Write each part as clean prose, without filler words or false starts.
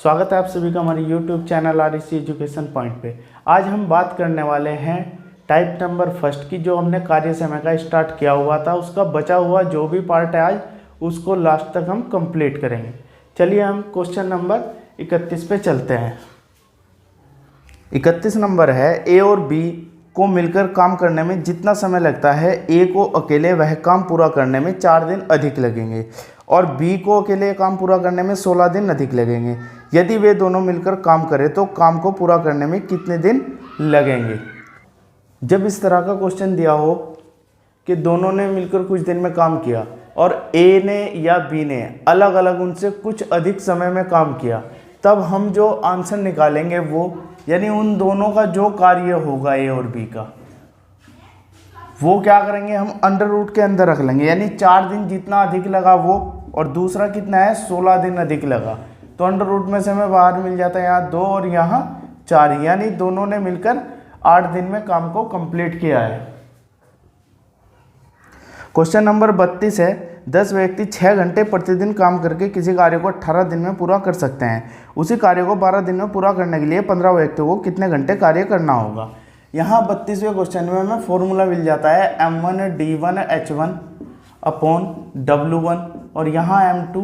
स्वागत है आप सभी का हमारे YouTube channel REC education point पे। आज हम बात करने वाले हैं टाइप नंबर फर्स्ट की, जो हमने कार्य समय का स्टार्ट किया हुआ था उसका बचा हुआ जो भी पार्ट है आज उसको लास्ट तक हम कंप्लीट करेंगे। चलिए हम क्वेश्चन नंबर 31 पे चलते हैं। 31 नंबर है, ए और बी को मिलकर काम करने में जितना समय लगता है ए को अकेले वह काम पूरा करने में 4 दिन अधिक लगेंगे और बी को अकेले काम पूरा करने में 16 दिन अधिक लगेंगे। यदि वे दोनों मिलकर काम करें तो काम को पूरा करने में कितने दिन लगेंगे। जब इस तरह का क्वेश्चन दिया हो कि दोनों ने मिलकर कुछ दिन में काम किया और ए ने या बी ने अलग अलग उनसे कुछ अधिक समय में काम किया, तब हम जो आंसर निकालेंगे वो यानी उन दोनों का जो कार्य होगा ए और बी का, वो क्या करेंगे, हम अंडर रूट के अंदर रख लेंगे। यानी 4 दिन जितना अधिक लगा वो, और दूसरा कितना है 16 दिन अधिक लगा, तो अंडर रूट में से हमें बाहर मिल जाता है यहाँ 2 और यहाँ 4, यानी दोनों ने मिलकर 8 दिन में काम को कंप्लीट किया है। क्वेश्चन नंबर 32 है, 10 व्यक्ति 6 घंटे प्रतिदिन काम करके किसी कार्य को 18 दिन में पूरा कर सकते हैं। उसी कार्य को 12 दिन में पूरा करने के लिए 15 व्यक्तियों को कितने घंटे कार्य करना होगा। यहाँ 32वें क्वेश्चन में हमें फॉर्मूला मिल जाता है M1D1H1 अपॉन W1 और यहाँ M2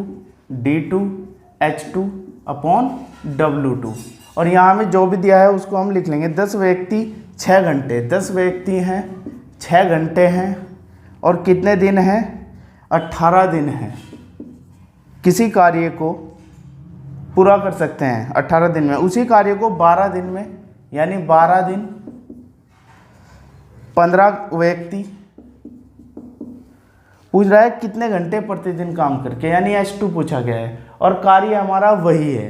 D2H2 अपॉन W2, और यहाँ हमें जो भी दिया है उसको हम लिख लेंगे। 10 व्यक्ति 6 घंटे, 10 व्यक्ति हैं 6 घंटे हैं और कितने दिन हैं 18 दिन हैं। किसी कार्य को पूरा कर सकते हैं 18 दिन में, उसी कार्य को 12 दिन में, यानी 12 दिन 15 व्यक्ति पूछ रहा है कितने घंटे प्रतिदिन काम करके, यानी H2 पूछा गया है और कार्य हमारा वही है,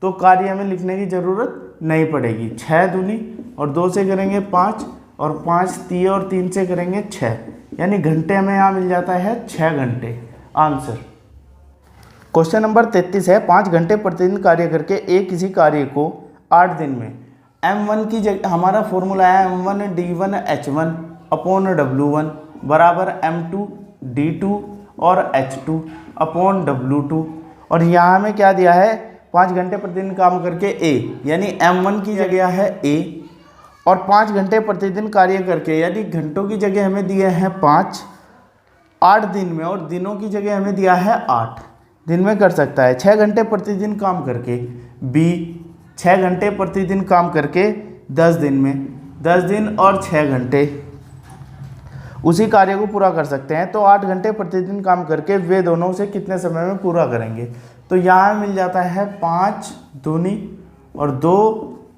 तो कार्य हमें लिखने की ज़रूरत नहीं पड़ेगी। 6 दूनी और 2 से करेंगे 5 और 5 3 और 3 से करेंगे 6, यानी घंटे हमें यहाँ मिल जाता है 6 घंटे आंसर। क्वेश्चन नंबर 33 है, 5 घंटे प्रतिदिन कार्य करके ए किसी कार्य को 8 दिन में, M1 की जगह हमारा फॉर्मूला है M1D1H1 अपॉन W1 बराबर M2 D2 और H2 अपॉन W2, और यहाँ हमें क्या दिया है 5 घंटे प्रतिदिन काम करके ए, यानी M1 की जगह है ए, और 5 घंटे प्रतिदिन कार्य करके यानी घंटों की जगह हमें दिए हैं 5 8 दिन में, और दिनों की जगह हमें दिया है 8 दिन में कर सकता है। 6 घंटे प्रतिदिन काम करके बी 6 घंटे प्रतिदिन काम करके 10 दिन में, 10 दिन और 6 घंटे उसी कार्य को पूरा कर सकते हैं, तो 8 घंटे प्रतिदिन काम करके वे दोनों से कितने समय में पूरा करेंगे। तो यहाँ मिल जाता है 5 दूनी और 2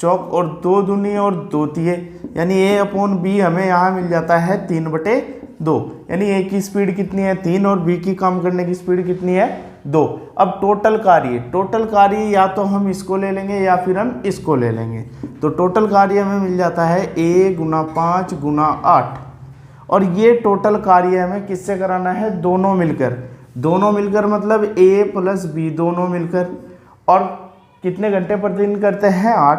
चौक और 2 दूनी और 2 तिये, यानी ए अपॉन बी हमें यहाँ मिल जाता है 3/2, यानी ए की स्पीड कितनी है 3 और बी की काम करने की स्पीड कितनी है 2। अब टोटल कार्य या तो हम इसको ले लेंगे या फिर हम इसको ले लेंगे, तो टोटल कार्य हमें मिल जाता है a × 5 × 8, और ये टोटल कार्य हमें किससे कराना है, दोनों मिलकर मतलब a + b दोनों मिलकर, और कितने घंटे प्रतिदिन करते हैं 8,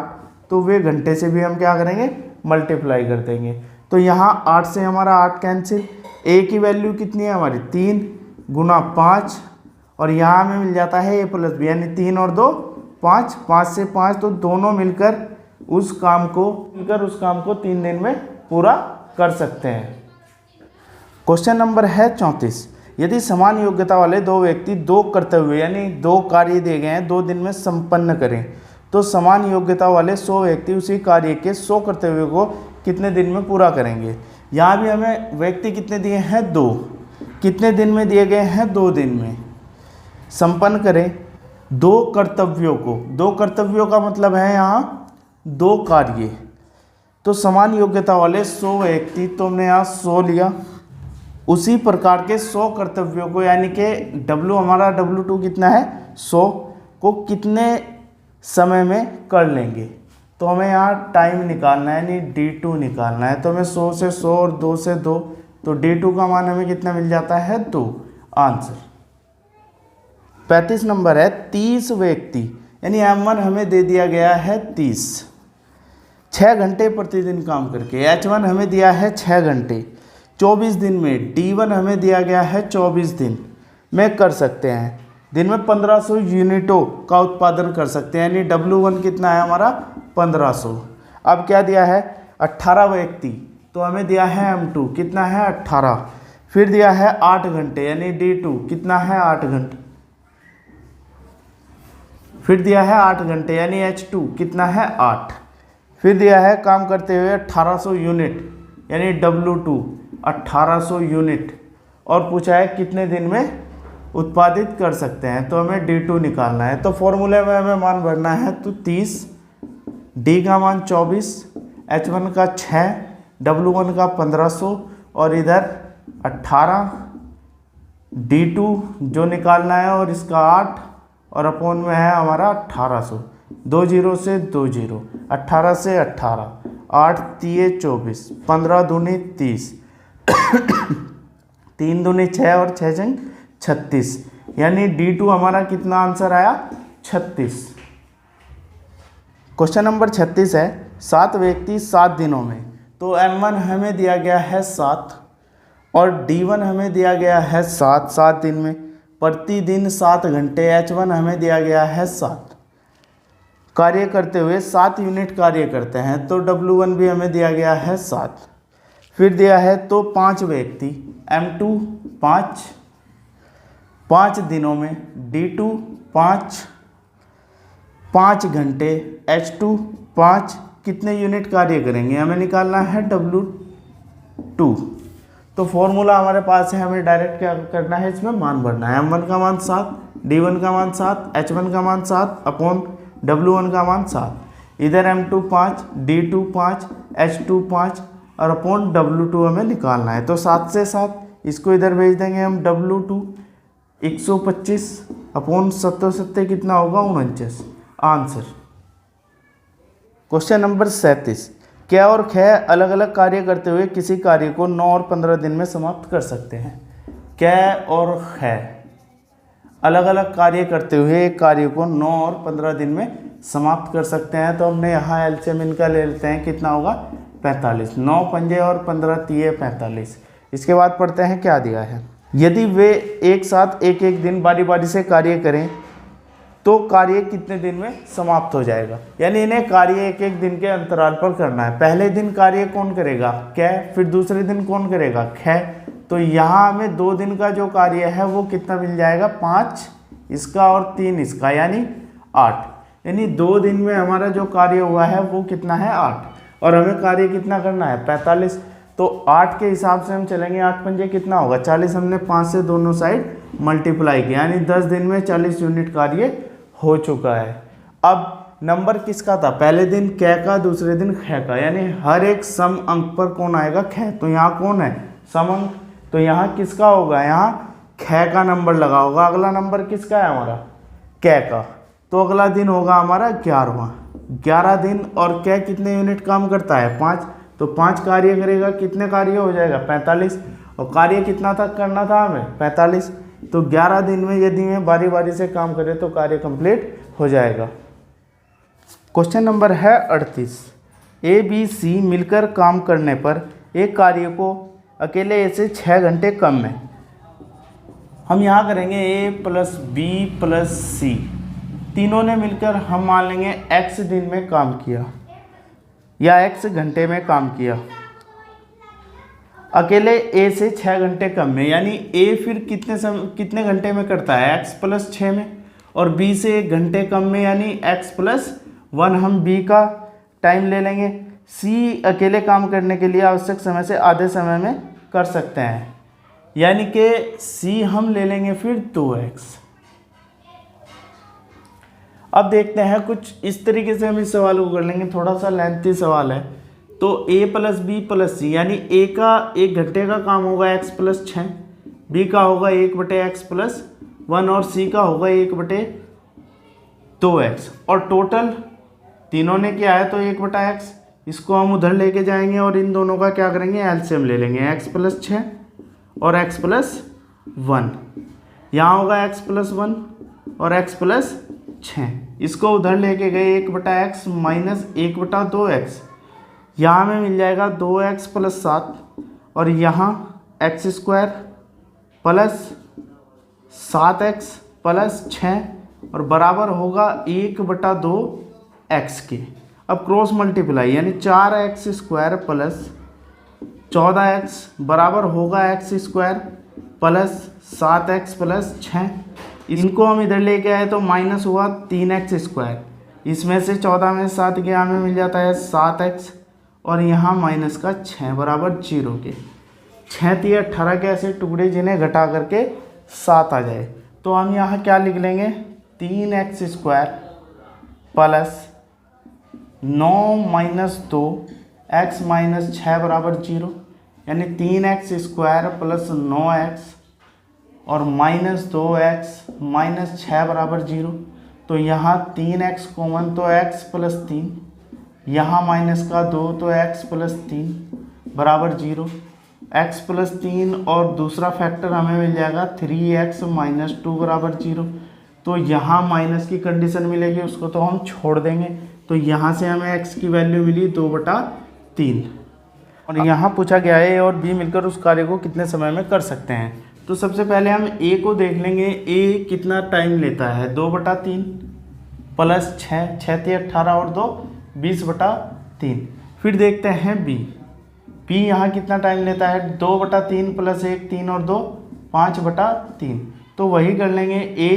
तो वे घंटे से भी हम क्या करेंगे मल्टीप्लाई कर देंगे। तो यहाँ 8 से हमारा 8 कैंसिल, a की वैल्यू कितनी है हमारी 3 × 5, और यहाँ हमें मिल जाता है a + b, यानी 3 और 2 5, 5 से 5, तो दोनों मिलकर उस काम को 3 दिन में पूरा कर सकते हैं। क्वेश्चन नंबर है 34, यदि समान योग्यता वाले 2 व्यक्ति 2 कर्तव्य यानी 2 कार्य दिए गए हैं 2 दिन में संपन्न करें, तो समान योग्यता वाले 100 व्यक्ति उसी कार्य के 100 कर्तव्यों को कितने दिन में पूरा करेंगे। यहाँ भी हमें व्यक्ति कितने दिए हैं 2, कितने दिन में दिए गए हैं 2 दिन में संपन्न करें 2 कर्तव्यों को। 2 कर्तव्यों का मतलब है यहाँ 2 कार्य, तो समान योग्यता वाले 100 व्यक्ति, तो हमने यहाँ 100 लिया, उसी प्रकार के 100 कर्तव्यों को, यानी कि W हमारा W2 कितना है 100 को कितने समय में कर लेंगे। तो हमें यहाँ टाइम निकालना है, यानी D2 निकालना है, तो हमें 100 से 100 और 2 से 2, तो D2 का मान हमें कितना मिल जाता है 2 आंसर। 35 नंबर है, 30 व्यक्ति यानी M1 हमें दे दिया गया है 30, 6 घंटे प्रतिदिन काम करके, H1 हमें दिया है 6 घंटे 24 दिन में, D1 हमें दिया गया है 24 दिन में कर सकते हैं। दिन में 1500 यूनिटों का उत्पादन कर सकते हैं, यानी W1 कितना है हमारा 1500। अब क्या दिया है 18 व्यक्ति, तो हमें दिया है M2 कितना है 18, फिर दिया है 8 घंटे यानी D2 कितना है 8 घंटे, फिर दिया है 8 घंटे यानी H2 कितना है 8, फिर दिया है काम करते हुए 1800 यूनिट यानी W2 1800 यूनिट, और पूछा है कितने दिन में उत्पादित कर सकते हैं, तो हमें D2 निकालना है। तो फॉर्मूले में हमें मान भरना है, तो 30, D का मान 24, H1 का 6, W1 का 1500 और इधर 18, D2 जो निकालना है और इसका 8 और अपोन में है हमारा 1800, 2 जीरो से 2 जीरो, 18 से 18, 8 तिये 24, 15 दूनी 30, 3 दूनी 6 और 6 जंग 36, यानी D2 हमारा कितना आंसर आया 36। क्वेश्चन नंबर 36 है 7 व्यक्ति 7 दिनों में, तो M1 हमें दिया गया है 7 और D1 हमें दिया गया है 7 दिन में, प्रतिदिन 7 घंटे, H1 हमें दिया गया है 7, कार्य करते हुए 7 यूनिट कार्य करते हैं, तो W1 भी हमें दिया गया है 7, फिर दिया है तो 5 व्यक्ति M2 5 दिनों में, D2 5 घंटे, H2 5, कितने यूनिट कार्य करेंगे हमें निकालना है W2। तो फॉर्मूला हमारे पास है, हमें डायरेक्ट क्या करना है, इसमें मान भरना है। M1 का मान 7, D1 का मान 7, H1 का मान 7 अपॉन W1 का मान 7, इधर M2 5, D2 5, H2 5 और अपॉन W2 हमें निकालना है। तो 7 से 7 इसको इधर भेज देंगे हम, W2 125 अपॉन 7 कितना होगा 49, आंसर। क्वेश्चन नंबर 37, क्या और ख अलग अलग कार्य करते हुए किसी कार्य को 9 और 15 दिन में समाप्त कर सकते हैं। क और ख अलग अलग कार्य करते हुए एक कार्य को 9 और 15 दिन में समाप्त कर सकते हैं, तो हमने यहाँ एलसीएम इनका ले लेते हैं, कितना होगा 45, 9 पंजे और 15 तिये 45। इसके बाद पढ़ते हैं क्या दिया है, यदि वे एक साथ एक एक दिन बारी बारी से कार्य करें तो कार्य कितने दिन में समाप्त हो जाएगा, यानी इन्हें कार्य एक एक दिन के अंतराल पर करना है। पहले दिन कार्य कौन करेगा क, फिर दूसरे दिन कौन करेगा ख, तो यहाँ हमें 2 दिन का जो कार्य है वो कितना मिल जाएगा 5 इसका और 3 इसका, यानी 8, यानी 2 दिन में हमारा जो कार्य हुआ है वो कितना है 8, और हमें कार्य कितना करना है 45, तो 8 के हिसाब से हम चलेंगे, 8 पंजे कितना होगा 40, हमने 5 से दोनों साइड मल्टीप्लाई किया, यानी 10 दिन में 40 यूनिट कार्य हो चुका है। अब नंबर किसका था, पहले दिन क का, दूसरे दिन ख का, यानी हर एक सम अंक पर कौन आएगा ख, तो यहाँ कौन है सम अंक, तो यहाँ किसका होगा, यहाँ ख का नंबर लगा होगा। अगला नंबर किसका है हमारा क का, तो अगला दिन होगा हमारा 11वां, 11 दिन, और क कितने यूनिट काम करता है 5, तो 5 कार्य करेगा, कितने कार्य हो जाएगा 45, और कार्य कितना तक करना था हमें 45, तो 11 दिन में यदि मैं बारी बारी से काम करें तो कार्य कंप्लीट हो जाएगा। क्वेश्चन नंबर है 38, ए बी सी मिलकर काम करने पर एक कार्य को अकेले ए से 6 घंटे कम में, हम यहाँ करेंगे ए प्लस बी प्लस सी, तीनों ने मिलकर हम मान लेंगे x दिन में काम किया या x घंटे में काम किया, अकेले a से 6 घंटे कम में, यानी a फिर कितने घंटे में करता है x प्लस 6 में, और b से 1 घंटे कम में यानी x प्लस 1, हम b का टाइम ले लेंगे। c अकेले काम करने के लिए आवश्यक समय से आधे समय में कर सकते हैं, यानी कि c हम ले लेंगे फिर 2x। अब देखते हैं कुछ इस तरीके से हम इस सवाल को कर लेंगे, थोड़ा सा लेंथी सवाल है। तो a प्लस बी प्लस सी, यानी a का 1 घंटे का काम होगा x प्लस 6, b का होगा 1/x प्लस 1 और c का होगा 1/2x, और टोटल तीनों ने क्या है तो 1/x, इसको हम उधर लेके जाएंगे और इन दोनों का क्या करेंगे एलसीएम ले लेंगे, x प्लस 6 और x प्लस 1, यहाँ होगा x प्लस 1 और x प्लस 6, इसको उधर लेके गए 1/x माइनस 1/2x, यहाँ में मिल जाएगा 2x प्लस 7 और यहाँ x² प्लस 7x प्लस 6 और बराबर होगा 1/2 एक्स के। अब क्रॉस मल्टीप्लाई यानी 4x² प्लस 14x बराबर होगा x² प्लस 7x प्लस 6। इनको हम इधर लेके आए तो माइनस हुआ 3x²। इसमें से 14 में 7 गया, हमें मिल जाता है 7x और यहाँ माइनस का 6 बराबर 0 के। 6 3 18 के ऐसे टुकड़े जिन्हें घटा करके 7 आ जाए तो हम यहाँ क्या लिख लेंगे 3x² plus 9 minus 2 x minus 6 बराबर 0, यानी 3x² प्लस 9x और माइनस 2x माइनस 6 बराबर 0। तो यहाँ 3x कॉमन तो x प्लस 3, यहाँ माइनस का 2 तो x प्लस 3 बराबर 0। x प्लस 3 और दूसरा फैक्टर हमें मिल जाएगा 3x माइनस 2 बराबर 0। तो यहाँ माइनस की कंडीशन मिलेगी, उसको तो हम छोड़ देंगे। तो यहाँ से हमें x की वैल्यू मिली 2/3। और यहाँ पूछा गया है a और b मिलकर उस कार्य को कितने समय में कर सकते हैं। तो सबसे पहले हम a को देख लेंगे। a कितना टाइम लेता है 2/3 प्लस 6 6 3 18 और 2 20/3। फिर देखते हैं b यहाँ कितना टाइम लेता है 2/3 प्लस 1 3 और 2 5/3। तो वही कर लेंगे a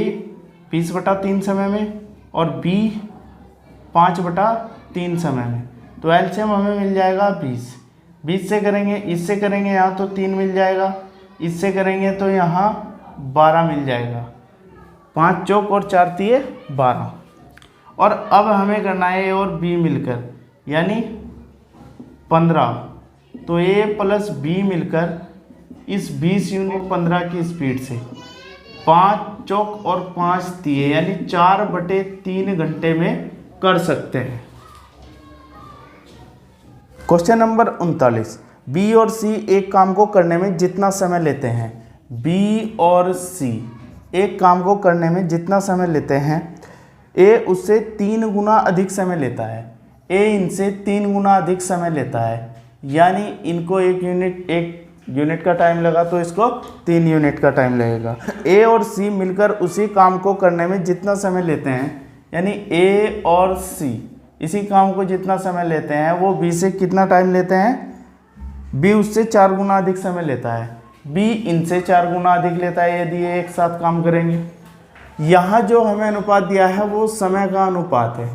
20/3 समय में और b 5/3 समय में। तो एलसीएम हमें मिल जाएगा 20 से करेंगे, इससे करेंगे यहाँ तो 3 मिल जाएगा, इससे करेंगे तो यहाँ 12 मिल जाएगा। 5 चौक और 4 तिये 12। और अब हमें करना है a और b मिलकर यानी 15। तो a प्लस b मिलकर इस 20 यूनिट 15 की स्पीड से 5 चौक और 5 तिये यानी 4/3 घंटे में कर सकते हैं। क्वेश्चन नंबर 39, बी और सी एक काम को करने में जितना समय लेते हैं। बी और सी एक काम को करने में जितना समय लेते हैं, ए उससे 3 गुना अधिक समय लेता है। ए इनसे 3 गुना अधिक समय लेता है, यानी इनको 1 यूनिट का टाइम लगा तो इसको 3 यूनिट का टाइम लगेगा। ए और सी मिलकर उसी काम को करने में जितना समय लेते हैं, यानी ए और सी इसी काम को जितना समय लेते हैं वो बी से कितना टाइम लेते हैं, बी उससे 4 गुना अधिक समय लेता है। बी इनसे 4 गुना अधिक लेता है यदि ये एक साथ काम करेंगे। यहाँ जो हमें अनुपात दिया है वो समय का अनुपात है,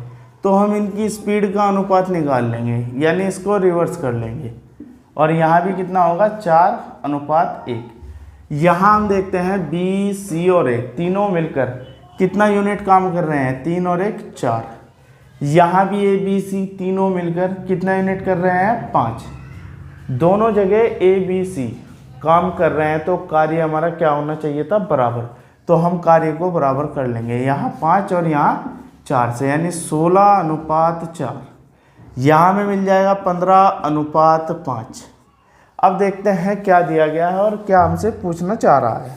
तो हम इनकी स्पीड का अनुपात निकाल लेंगे, यानी इसको रिवर्स कर लेंगे। और यहाँ भी कितना होगा 4:1। यहाँ हम देखते हैं बी सी और ए तीनों मिलकर कितना यूनिट काम कर रहे हैं, 3 और 1 4। यहाँ भी ए बी सी तीनों मिलकर कितना यूनिट कर रहे हैं 5। दोनों जगह ए बी सी काम कर रहे हैं तो कार्य हमारा क्या होना चाहिए था, बराबर। तो हम कार्य को बराबर कर लेंगे, यहाँ 5 और यहाँ 4 से, यानी 16:4। यहाँ में मिल जाएगा 15:5। अब देखते हैं क्या दिया गया है और क्या हमसे पूछना चाह रहा है।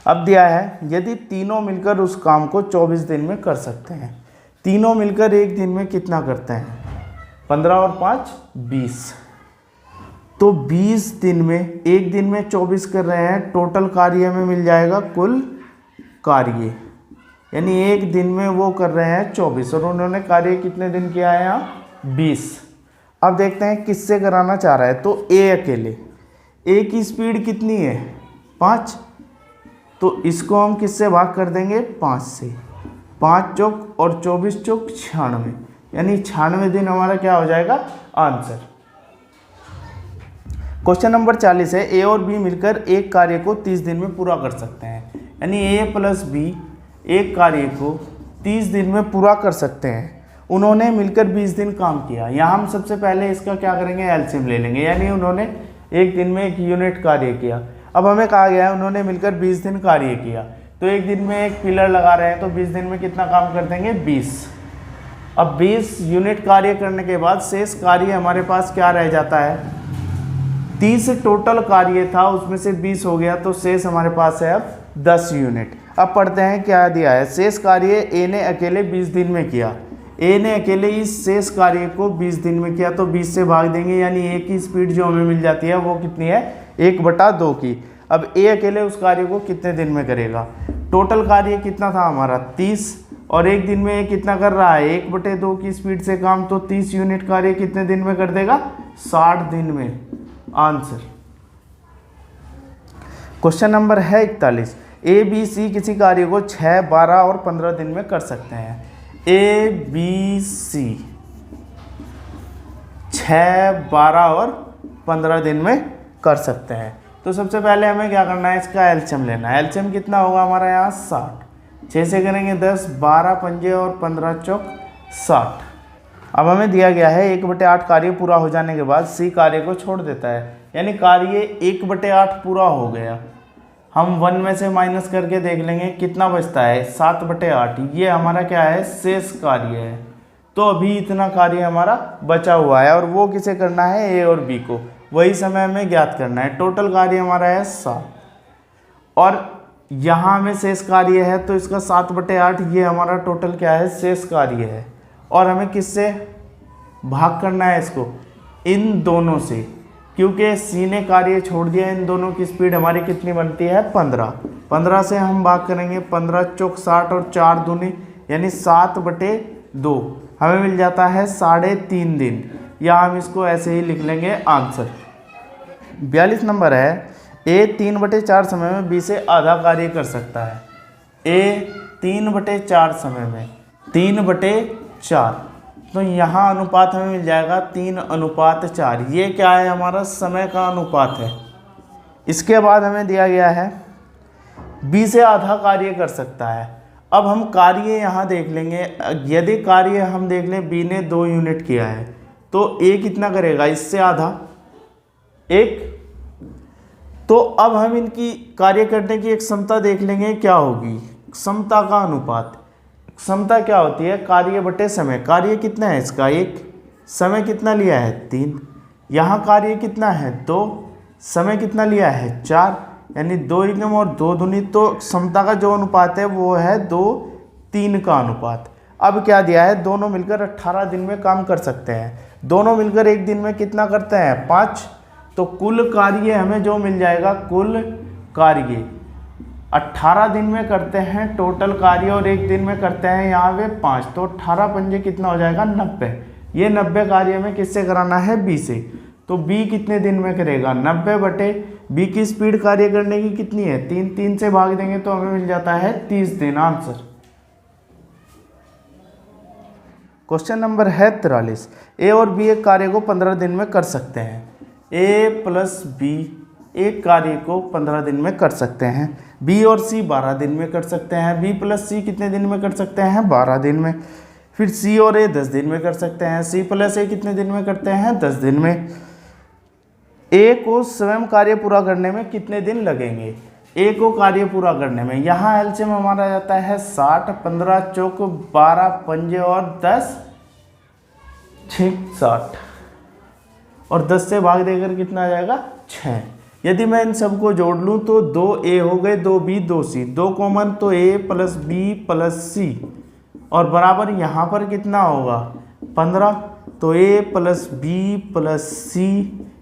अब दिया है यदि तीनों मिलकर उस काम को 24 दिन में कर सकते हैं। तीनों मिलकर एक दिन में कितना करते हैं, 15 और 5 20। तो 20 दिन में एक दिन में 24 कर रहे हैं, टोटल कार्य में मिल जाएगा कुल कार्य, यानी एक दिन में वो कर रहे हैं 24 और उन्होंने कार्य कितने दिन किया है यहाँ 20। अब देखते हैं किससे कराना चाह रहा है। तो ए अकेले, ए की स्पीड कितनी है 5, तो इसको हम किससे भाग कर देंगे 5 से। 5 चौक और 24 चौक 96, यानी 96 दिन हमारा क्या हो जाएगा आंसर। क्वेश्चन नंबर 40 है, ए और बी मिलकर एक कार्य को 30 दिन में पूरा कर सकते हैं, यानी ए प्लस बी एक कार्य को 30 दिन में पूरा कर सकते हैं। उन्होंने मिलकर 20 दिन काम किया। यहाँ हम सबसे पहले इसका क्या करेंगे, एलसीएम ले लेंगे, यानी उन्होंने एक दिन में 1 यूनिट कार्य किया। अब हमें कहा गया है उन्होंने मिलकर 20 दिन कार्य किया, तो एक दिन में एक पिलर लगा रहे हैं तो 20 दिन में कितना काम कर देंगे 20। अब 20 यूनिट कार्य करने के बाद शेष कार्य हमारे पास क्या रह जाता है, 30 टोटल कार्य था उसमें से 20 हो गया, तो शेष हमारे पास है अब 10 यूनिट। अब पढ़ते हैं क्या दिया है। शेष कार्य ए ने अकेले 20 दिन में किया। ए ने अकेले इस शेष कार्य को 20 दिन में किया, तो 20 से भाग देंगे, यानी ए की स्पीड जो हमें मिल जाती है वो कितनी है 1/2 की। अब ए अकेले उस कार्य को कितने दिन में करेगा। टोटल कार्य कितना था हमारा 30, और एक दिन में ये कितना कर रहा है 1/2 की स्पीड से काम, तो 30 यूनिट कार्य कितने दिन में कर देगा 60 दिन में। आंसर। क्वेश्चन नंबर है 41। ए बी सी किसी कार्य को 6, 12 और 15 दिन में कर सकते हैं। ए बी सी 6, 12 और 15 दिन में कर सकते हैं। तो सबसे पहले हमें क्या करना है, इसका एलसीएम लेना है। एलसीएम कितना होगा हमारा यहाँ 60। 6 से करेंगे 10, 12 पंजे और 15 चौक 60। अब हमें दिया गया है 1/8 कार्य पूरा हो जाने के बाद सी कार्य को छोड़ देता है, यानी कार्य 1/8 पूरा हो गया। हम 1 में से माइनस करके देख लेंगे कितना बचता है 7/8। ये हमारा क्या है शेष कार्य है। तो अभी इतना कार्य हमारा बचा हुआ है और वो किसे करना है ए और बी को, वही समय हमें ज्ञात करना है। टोटल कार्य हमारा है 7 और यहाँ हमें शेष कार्य है तो इसका 7/8 ये हमारा टोटल क्या है शेष कार्य है। और हमें किससे भाग करना है इसको, इन दोनों से, क्योंकि सी ने कार्य छोड़ दिया। इन दोनों की स्पीड हमारी कितनी बनती है 15। 15 से हम भाग करेंगे 15 चौक 60 और 4 दूनी यानी 7/2 हमें मिल जाता है 3.5 दिन, या हम इसको ऐसे ही लिख लेंगे आंसर। 42 नंबर है ए 3/4 समय में बी से आधा कार्य कर सकता है। ए 3/4 समय में 3/4, तो यहाँ अनुपात हमें मिल जाएगा 3:4। ये क्या है हमारा समय का अनुपात है। इसके बाद हमें दिया गया है बी से आधा कार्य कर सकता है। अब हम कार्य यहाँ देख लेंगे। यदि कार्य हम देख लें बी ने 2 यूनिट किया है तो ए कितना करेगा इससे आधा 1। तो अब हम इनकी कार्य करने की एक क्षमता देख लेंगे क्या होगी, क्षमता का अनुपात। क्षमता क्या होती है कार्य बटे समय। कार्य कितना है इसका 1, समय कितना लिया है 3। यहाँ कार्य कितना है 2, समय कितना लिया है 4, यानी 2 एकम और 2 दूनी। तो क्षमता का जो अनुपात है वो है 2:3 का अनुपात। अब क्या दिया है, दोनों मिलकर 18 दिन में काम कर सकते हैं। दोनों मिलकर एक दिन में कितना करते हैं 5। तो कुल कार्य हमें जो मिल जाएगा, कुल कार्य 18 दिन में करते हैं टोटल कार्य, और एक दिन में करते हैं यहाँ पे 5। तो 18 पंजे कितना हो जाएगा 90। ये 90 कार्य में किससे कराना है बी से। तो बी कितने दिन में करेगा 90 बटे बी की स्पीड कार्य करने की कितनी है 3। 3 से भाग देंगे तो हमें मिल जाता है 30 दिन। आंसर। क्वेश्चन नंबर है 43। ए और बी एक कार्य को 15 दिन में कर सकते हैं। ए प्लस बी एक कार्य को 15 दिन में कर सकते हैं। बी और सी 12 दिन में कर सकते हैं। बी प्लस सी कितने दिन में कर सकते हैं 12 दिन में। फिर सी और ए 10 दिन में कर सकते हैं। सी प्लस ए कितने दिन में करते हैं 10 दिन में। ए को स्वयं कार्य पूरा करने में कितने दिन लगेंगे, ए को कार्य पूरा करने में। यहाँ एलसीएम हमारा जाता है 60, 15 चौक 12 पंजे और 10 6 60 और 10 से भाग देकर कितना आ जाएगा 6। यदि मैं इन सबको जोड़ लूँ तो 2a हो गए, 2b 2c, 2 कॉमन तो a प्लस बी प्लस सी, और बराबर यहाँ पर कितना होगा 15। तो a प्लस बी प्लस सी,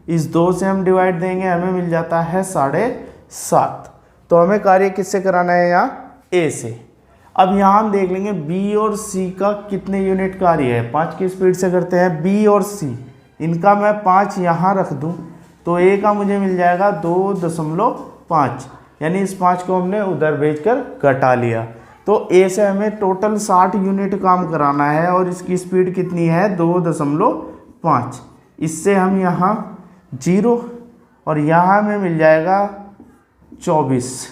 इस 2 से हम डिवाइड देंगे हमें मिल जाता है 7.5। तो हमें कार्य किससे कराना है यहाँ a से। अब यहाँ हम देख लेंगे b और c का कितने यूनिट कार्य है, 5 की स्पीड से करते हैं b और c। इनका मैं 5 यहाँ रख दूँ तो a का मुझे मिल जाएगा 2.5, यानी इस 5 को हमने उधर भेजकर घटा लिया। तो a से हमें टोटल 60 यूनिट काम कराना है और इसकी स्पीड कितनी है 2.5। इससे हम यहाँ 0 और यहाँ हमें मिल जाएगा 24।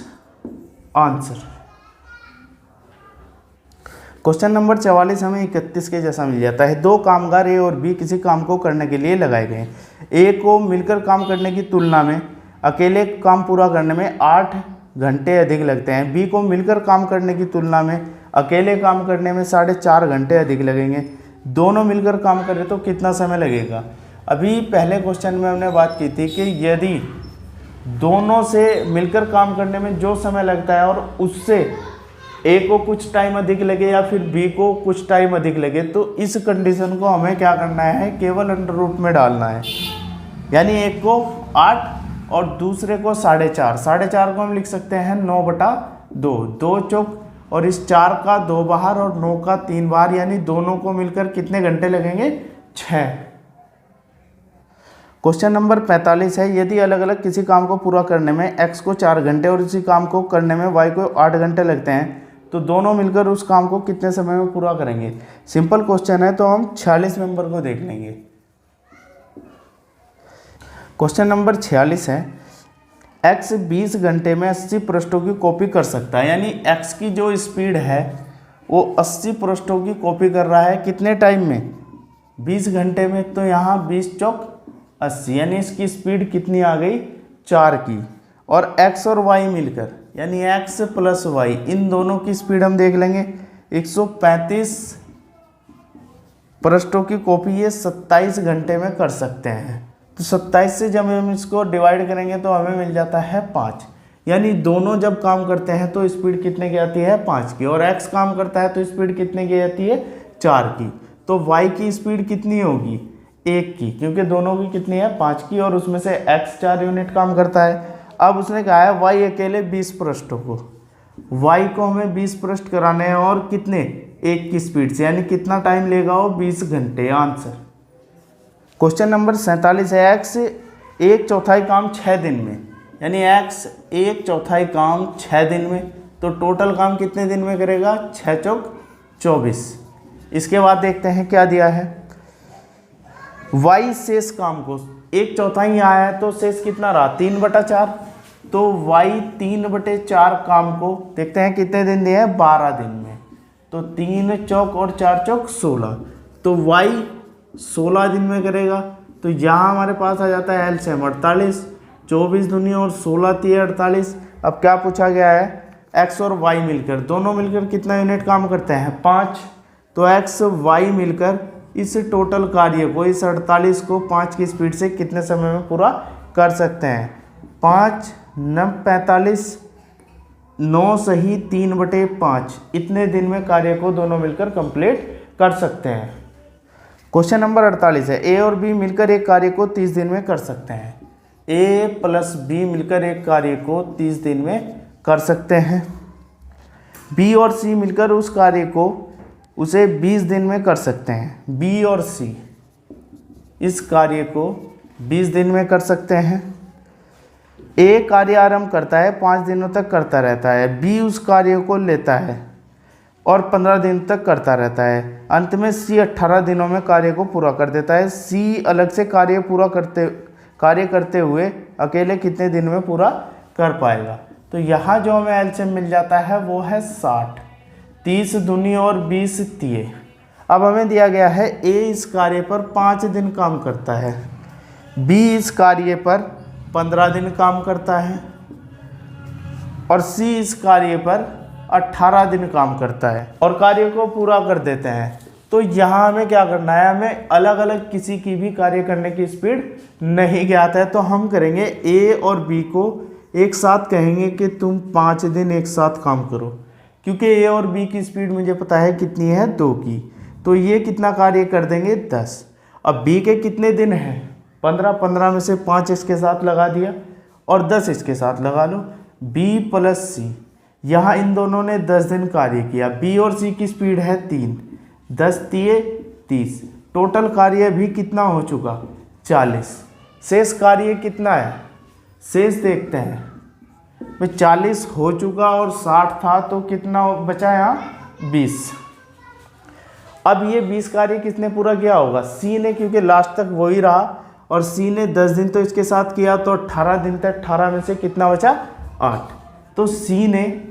आंसर। क्वेश्चन नंबर 44 हमें 31 के जैसा मिल जाता है। 2 कामगार ए और बी किसी काम को करने के लिए लगाए गए। ए को मिलकर काम करने की तुलना में अकेले काम पूरा करने में 8 घंटे अधिक लगते हैं। बी को मिलकर काम करने की तुलना में अकेले काम करने में 4.5 घंटे अधिक लगेंगे। दोनों मिलकर काम करें तो कितना समय लगेगा। अभी पहले क्वेश्चन में हमने बात की थी कि यदि दोनों से मिलकर काम करने में जो समय लगता है और उससे ए को कुछ टाइम अधिक लगे या फिर बी को कुछ टाइम अधिक लगे, तो इस कंडीशन को हमें क्या करना है, केवल अंडर रूट में डालना है। यानी एक को 8 और दूसरे को 4.5, 4.5 को हम लिख सकते हैं 9/2, 2 चौक और इस 4 का 2 बाहर और 9 का 3 बाहर, यानी दोनों को मिलकर कितने घंटे लगेंगे? 6। क्वेश्चन नंबर 45 है, यदि अलग अलग किसी काम को पूरा करने में x को 4 घंटे और इसी काम को करने में y को 8 घंटे लगते हैं तो दोनों मिलकर उस काम को कितने समय में पूरा करेंगे? सिंपल क्वेश्चन है तो हम 46 नंबर को देख लेंगे। क्वेश्चन नंबर 46 है, x 20 घंटे में 80 पृष्ठों की कॉपी कर सकता है, यानी x की जो स्पीड है वो 80 पृष्ठों की कॉपी कर रहा है कितने टाइम में? 20 घंटे में। तो यहाँ 20 चौक 80, यानी इसकी स्पीड कितनी आ गई? 4 की। और x और y मिलकर यानी x प्लस y, इन दोनों की स्पीड हम देख लेंगे। 135 पृष्ठों की कॉपी ये 27 घंटे में कर सकते हैं। तो 27 से जब हम इसको डिवाइड करेंगे तो हमें मिल जाता है 5, यानी दोनों जब काम करते हैं तो स्पीड कितने की आती है? 5 की। और x काम करता है तो स्पीड कितने की आती है? 4 की। तो y की स्पीड कितनी होगी? 1 की, क्योंकि दोनों की कितनी है? 5 की, और उसमें से x 4 यूनिट काम करता है। अब उसने कहा है y अकेले 20 पृष्ठों को, y को हमें 20 पृष्ठ कराने हैं और कितने? 1 की स्पीड से, यानी कितना टाइम लेगा वो? 20 घंटे। आंसर। क्वेश्चन नंबर 47 है, x 1/4 काम 6 दिन में, यानी x 1/4 काम 6 दिन में, तो टोटल काम कितने दिन में करेगा? 6 चौक 24। इसके बाद देखते हैं क्या दिया है। y शेष काम को 1/4 आया है तो शेष कितना रहा? 3/4। तो y 3/4 काम को देखते हैं कितने दिन दिए हैं? 12 दिन में। तो 3 चौक और 4 चौक 16, तो y 16 दिन में करेगा। तो यहाँ हमारे पास आ जाता है एलसीएम 48, 24 दूनी और 16 3 48। अब क्या पूछा गया है? x और y मिलकर, दोनों मिलकर कितना यूनिट काम करते हैं? 5। तो x y मिलकर इस टोटल कार्य को, इस 48 को 5 की स्पीड से कितने समय में पूरा कर सकते हैं? 5 9 45, 9 सही 3/5, इतने दिन में कार्य को दोनों मिलकर कंप्लीट कर सकते हैं। क्वेश्चन नंबर 48 है, a और b मिलकर एक कार्य को 30 दिन में कर सकते हैं। a प्लस b मिलकर एक कार्य को 30 दिन में कर सकते हैं। b और c मिलकर उस कार्य को उसे 20 दिन में कर सकते हैं। b और c इस कार्य को 20 दिन में कर सकते हैं। a कार्य आरंभ करता है, 5 दिनों तक करता रहता है। b उस कार्य को लेता है और 15 दिन तक करता रहता है। अंत में c 18 दिनों में कार्य को पूरा कर देता है। c अलग से कार्य करते हुए अकेले कितने दिन में पूरा कर पाएगा? तो यहाँ जो हमें एलसीएम मिल जाता है वो है 60, 30 दूनी और 20 तिये। अब हमें दिया गया है a इस कार्य पर 5 दिन काम करता है, b इस कार्य पर 15 दिन काम करता है और c इस कार्य पर 18 दिन काम करता है और कार्य को पूरा कर देते हैं। तो यहाँ हमें क्या करना है? हमें अलग अलग किसी की भी कार्य करने की स्पीड नहीं ज्ञात है, तो हम करेंगे a और b को एक साथ कहेंगे कि तुम 5 दिन एक साथ काम करो, क्योंकि a और b की स्पीड मुझे पता है कितनी है? 2 की। तो ये कितना कार्य कर देंगे? 10। अब b के कितने दिन हैं? 15, 15 में से 5 इसके साथ लगा दिया और 10 इसके साथ लगा लो। b प्लस c, यहाँ इन दोनों ने 10 दिन कार्य किया। b और c की स्पीड है 3, 10 तिये 30, टोटल कार्य भी कितना हो चुका? 40। शेष कार्य कितना है? शेष देखते हैं। 40 हो चुका और 60 था, तो कितना बचा यहाँ? 20। अब ये 20 कार्य किसने पूरा किया होगा? c ने, क्योंकि लास्ट तक वही रहा और c ने 10 दिन तो इसके साथ किया, तो 18 दिन तक 18 में से कितना बचा? 8। तो c ने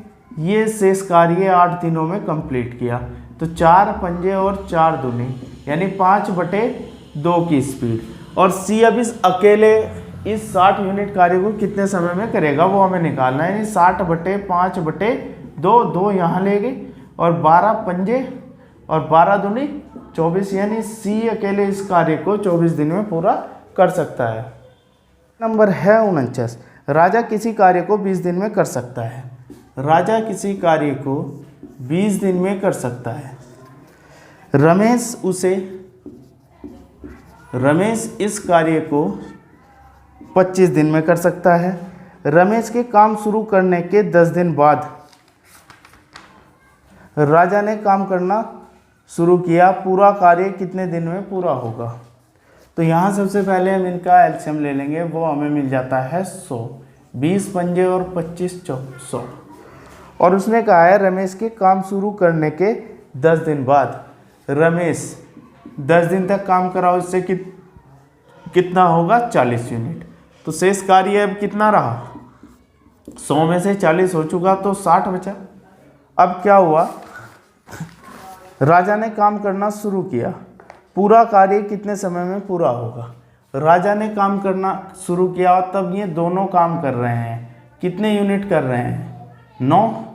ये शेष कार्य 8 दिनों में कंप्लीट किया। तो 4 पंजे और 4 दूनी, यानी 5/2 की स्पीड। और c अब इस अकेले इस 60 यूनिट कार्य को कितने समय में करेगा वो हमें निकालना है। यानी 60/5/2, 2 यहाँ ले गए और 12 पंजे और 12 दूनी 24, यानी c अकेले इस कार्य को 24 दिन में पूरा कर सकता है। नंबर है 49, राजा किसी कार्य को 20 दिन में कर सकता है। राजा किसी कार्य को 20 दिन में कर सकता है। रमेश इस कार्य को 25 दिन में कर सकता है। रमेश के काम शुरू करने के 10 दिन बाद राजा ने काम करना शुरू किया, पूरा कार्य कितने दिन में पूरा होगा? तो यहाँ सबसे पहले हम इनका एलसीएम ले लेंगे, वो हमें मिल जाता है 100। 20 पंजे और 25 100। और उसने कहा है रमेश के काम शुरू करने के 10 दिन बाद। रमेश 10 दिन तक काम कराओ, इससे कितना होगा? 40 यूनिट। तो शेष कार्य अब कितना रहा? 100 में से 40 हो चुका तो 60 बचा। अब क्या हुआ? राजा ने काम करना शुरू किया, पूरा कार्य कितने समय में पूरा होगा? राजा ने काम करना शुरू किया और तब ये दोनों काम कर रहे हैं, कितने यूनिट कर रहे हैं? 9।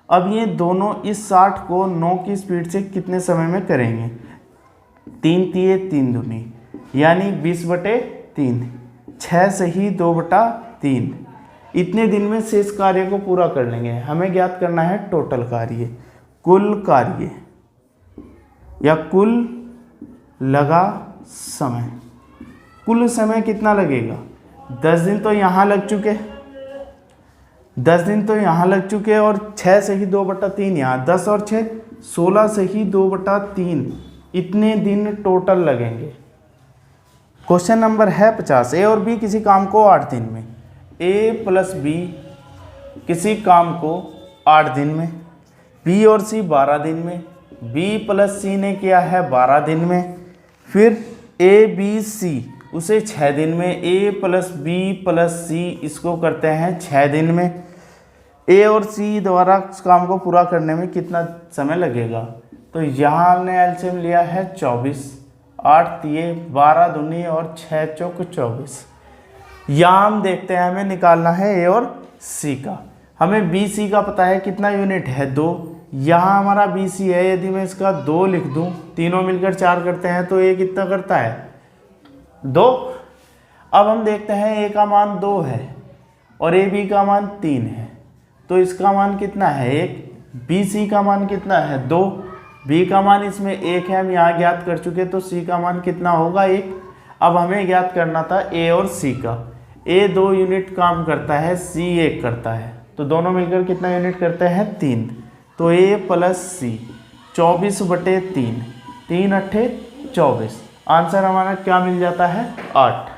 अब ये दोनों इस 60 को 9 की स्पीड से कितने समय में करेंगे? 3 तिये 3 दूनी, यानी 20/3। 6 सही 2/3। इतने दिन में शेष कार्य को पूरा कर लेंगे। हमें ज्ञात करना है टोटल कार्य, कुल कार्य या कुल लगा समय। कुल समय कितना लगेगा? 10 दिन तो यहाँ लग चुके, 10 दिन तो यहाँ लग चुके और 6 से ही 2/3 यहाँ, 10 और 6 16 से ही 2/3। इतने दिन टोटल लगेंगे। क्वेश्चन नंबर है 50। ए और बी किसी काम को 8 दिन में, ए प्लस बी किसी काम को 8 दिन में, बी और सी 12 दिन में, बी प्लस सी ने किया है 12 दिन में, फिर ए बी सी उसे 6 दिन में, ए प्लस बी प्लस सी इसको करते हैं 6 दिन में। ए और सी द्वारा उस काम को पूरा करने में कितना समय लगेगा? तो यहाँ हमने एलसीएम लिया है 24। 8 तिये 12 दूनी और 6 चौक 24। यहाँ हम देखते हैं हमें निकालना है ए और सी का। हमें बी सी का पता है कितना यूनिट है? 2। यहाँ हमारा बी सी है, यदि मैं इसका 2 लिख दूँ, तीनों मिलकर 4 करते हैं तो ए कितना करता है? 2। अब हम देखते हैं ए का मान 2 है और ए बी का मान 3 है, तो इसका मान कितना है? 1। बी सी का मान कितना है? 2। बी का मान इसमें 1 है, हम यहाँ ज्ञात कर चुके, तो सी का मान कितना होगा? 1। अब हमें ज्ञात करना था ए और सी का। ए 2 यूनिट काम करता है, सी 1 करता है, तो दोनों मिलकर कितना यूनिट करते हैं? 3। तो ए प्लस सी 24/3, 3 अट्ठे 24। आंसर हमारा क्या मिल जाता है? 8।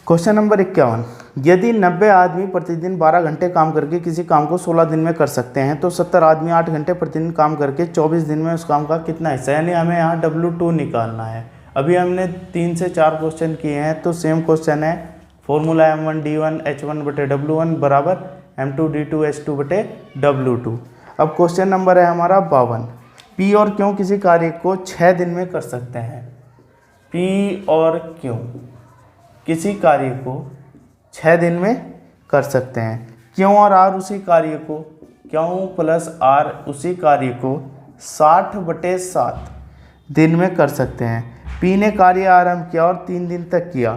Question number 51। यदि 90 आदमी प्रतिदिन 12 घंटे काम करके किसी काम को 16 दिन में कर सकते हैं, तो 70 आदमी 8 घंटे प्रतिदिन काम करके 24 दिन में उस काम का कितना हिस्सा, यानी हमें यहाँ W2 निकालना है। अभी हमने 3 से 4 क्वेश्चन किए हैं, तो सेम क्वेश्चन है। फॉर्मूला M1D1 H1/W1 बराबर M2D2 H2/W2। अब क्वेश्चन नंबर है हमारा 52। पी और क्यों किसी कार्य को 6 दिन में कर सकते हैं? पी और क्यों किसी कार्य को 6 दिन में कर सकते हैं। क्यों और आर उसी कार्य को, क्यों प्लस आर उसी कार्य को 60/7 दिन में कर सकते हैं। पी ने कार्य आरंभ किया और 3 दिन तक किया।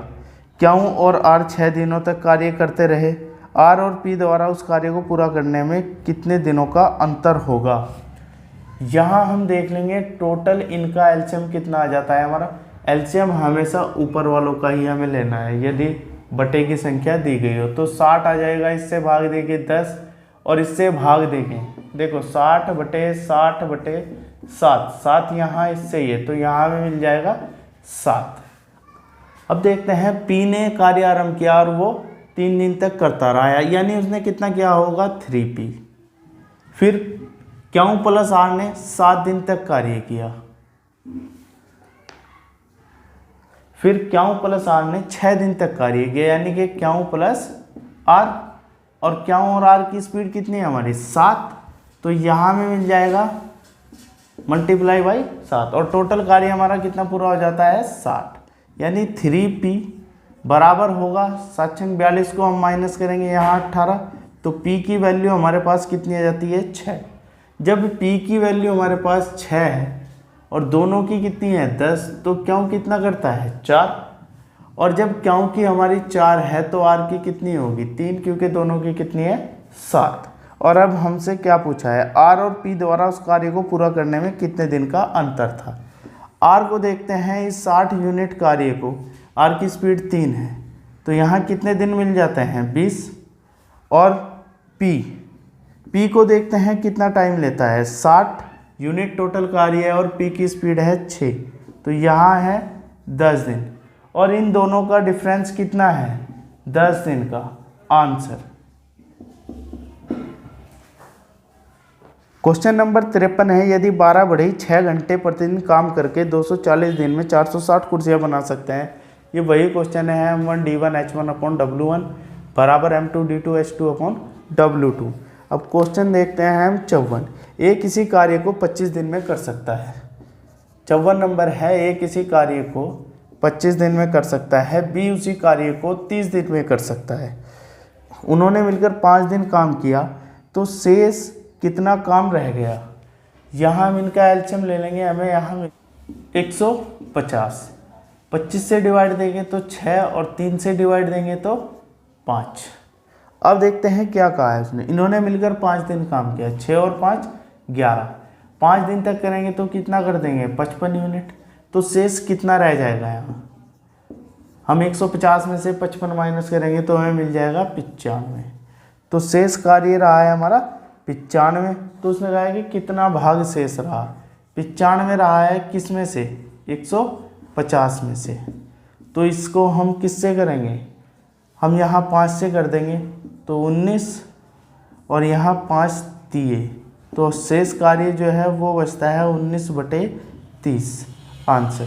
क्यों और आर 6 दिनों तक कार्य करते रहे। आर और पी द्वारा उस कार्य को पूरा करने में कितने दिनों का अंतर होगा। यहाँ हम देख लेंगे टोटल इनका एलसीएम कितना आ जाता है। हमारा एलसीएम हमेशा ऊपर वालों का ही हमें लेना है। यदि बटे की संख्या दी गई हो तो 60 आ जाएगा, इससे भाग देंगे 10 और इससे भाग देंगे, देखो 60/60/7, 7 यहाँ इससे ये, तो यहाँ में मिल जाएगा 7। अब देखते हैं पी ने कार्य आरंभ किया और वो 3 दिन तक करता रहा, यानी उसने कितना किया होगा 3P। फिर क्यों प्लस आर ने 7 दिन तक कार्य किया। फिर क्यों प्लस आर ने 6 दिन तक कार्य किया, यानी कि क्यों प्लस आर, और क्यों और आर की स्पीड कितनी है हमारी 7, तो यहाँ में मिल जाएगा मल्टीप्लाई बाई 7 और टोटल कार्य हमारा कितना पूरा हो जाता है 60, यानी 3P बराबर होगा 7×42 को हम माइनस करेंगे यहाँ 18, तो P की वैल्यू हमारे पास कितनी आ जाती है 6। जब P की वैल्यू हमारे पास 6 है और दोनों की कितनी है 10, तो क्यों कितना करता है 4, और जब क्यों की हमारी 4 है तो आर की कितनी होगी 3, क्योंकि दोनों की कितनी है 7। और अब हमसे क्या पूछा है, आर और पी द्वारा उस कार्य को पूरा करने में कितने दिन का अंतर था। आर को देखते हैं, इस 60 यूनिट कार्य को आर की स्पीड 3 है, तो यहाँ कितने दिन मिल जाते हैं 20। और पी को देखते हैं कितना टाइम लेता है 60 यूनिट टोटल कार्य है और पी की स्पीड है 6, तो यहाँ है 10 दिन। और इन दोनों का डिफरेंस कितना है 10 दिन का। आंसर क्वेश्चन नंबर 53 है, यदि 12 बढ़ई 6 घंटे प्रतिदिन काम करके 240 दिन में 460 कुर्सियाँ बना सकते हैं। ये वही क्वेश्चन है M1D1H1/W1 बराबर M2D2H2/W2। अब क्वेश्चन देखते हैं हम 54। ए किसी कार्य को 25 दिन में कर सकता है। 54 नंबर है, ए किसी कार्य को 25 दिन में कर सकता है, बी उसी कार्य को 30 दिन में कर सकता है। उन्होंने मिलकर 5 दिन काम किया, तो शेष कितना काम रह गया। यहाँ हम इनका एलसीएम ले लेंगे, हमें यहाँ 150। 25 से डिवाइड देंगे तो 6 और 3 से डिवाइड देंगे तो 5। अब देखते हैं क्या कहा है उसने। इन्होंने मिलकर 5 दिन काम किया, 6 और 5 11। 5 दिन तक करेंगे तो कितना कर देंगे 55 यूनिट, तो शेष कितना रह जाएगा। यहाँ हम 150 में से 55 माइनस करेंगे तो हमें मिल जाएगा 95। तो शेष कार्य रहा है हमारा 95। तो उसने कहा है कि कितना भाग शेष रहा। 95 रहा है किस में से 150 में से। तो इसको हम किससे करेंगे, हम यहाँ 5 से कर देंगे तो 19 और यहाँ 5 दिए, तो शेष कार्य जो है वो बचता है 19/30। आंसर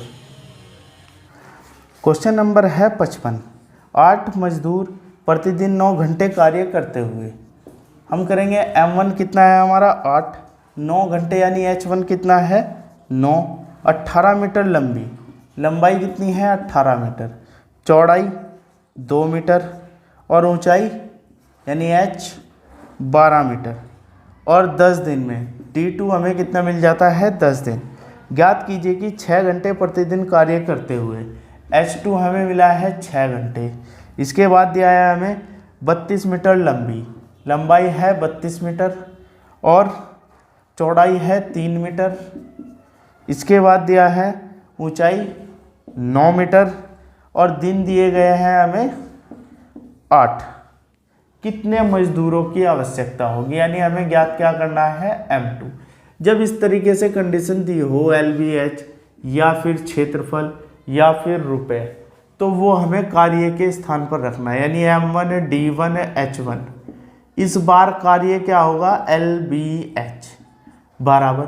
क्वेश्चन नंबर है 55। 8 मजदूर प्रतिदिन 9 घंटे कार्य करते हुए, हम करेंगे M1 कितना है हमारा 8, 9 घंटे यानी H1 कितना है 9। 18 मीटर लंबाई कितनी है 18 मीटर, चौड़ाई 2 मीटर और ऊंचाई यानी H 12 मीटर। और 10 दिन में T2 हमें कितना मिल जाता है 10 दिन। ज्ञात कीजिए कि 6 घंटे प्रतिदिन कार्य करते हुए H2 हमें मिला है 6 घंटे। इसके बाद दिया है हमें 32 मीटर लंबाई है 32 मीटर और चौड़ाई है 3 मीटर। इसके बाद दिया है ऊंचाई 9 मीटर और दिन दिए गए हैं हमें 8। कितने मजदूरों की आवश्यकता होगी, यानी हमें ज्ञात क्या करना है M2। जब इस तरीके से कंडीशन दी हो LBH या फिर क्षेत्रफल या फिर रुपए, तो वो हमें कार्य के स्थान पर रखना है, यानी M1D1H1। इस बार कार्य क्या होगा LBH बराबर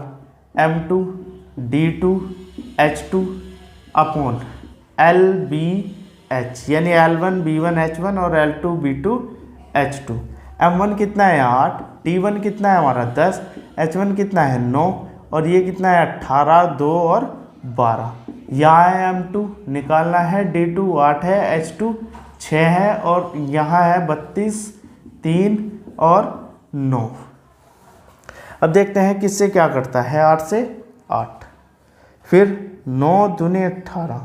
M2D2H2/LBH, यानी L1B1H1 और L2B2H2। M1 कितना है 8, T1 कितना है हमारा 10, H1 कितना है 9 और ये कितना है 18, 2 और 12। यहाँ है M2 निकालना है, D2 8 है, H2 6 है और यहाँ है 32, 3 और 9। अब देखते हैं किससे क्या करता है। 8 से 8, फिर 9 दूनी 18,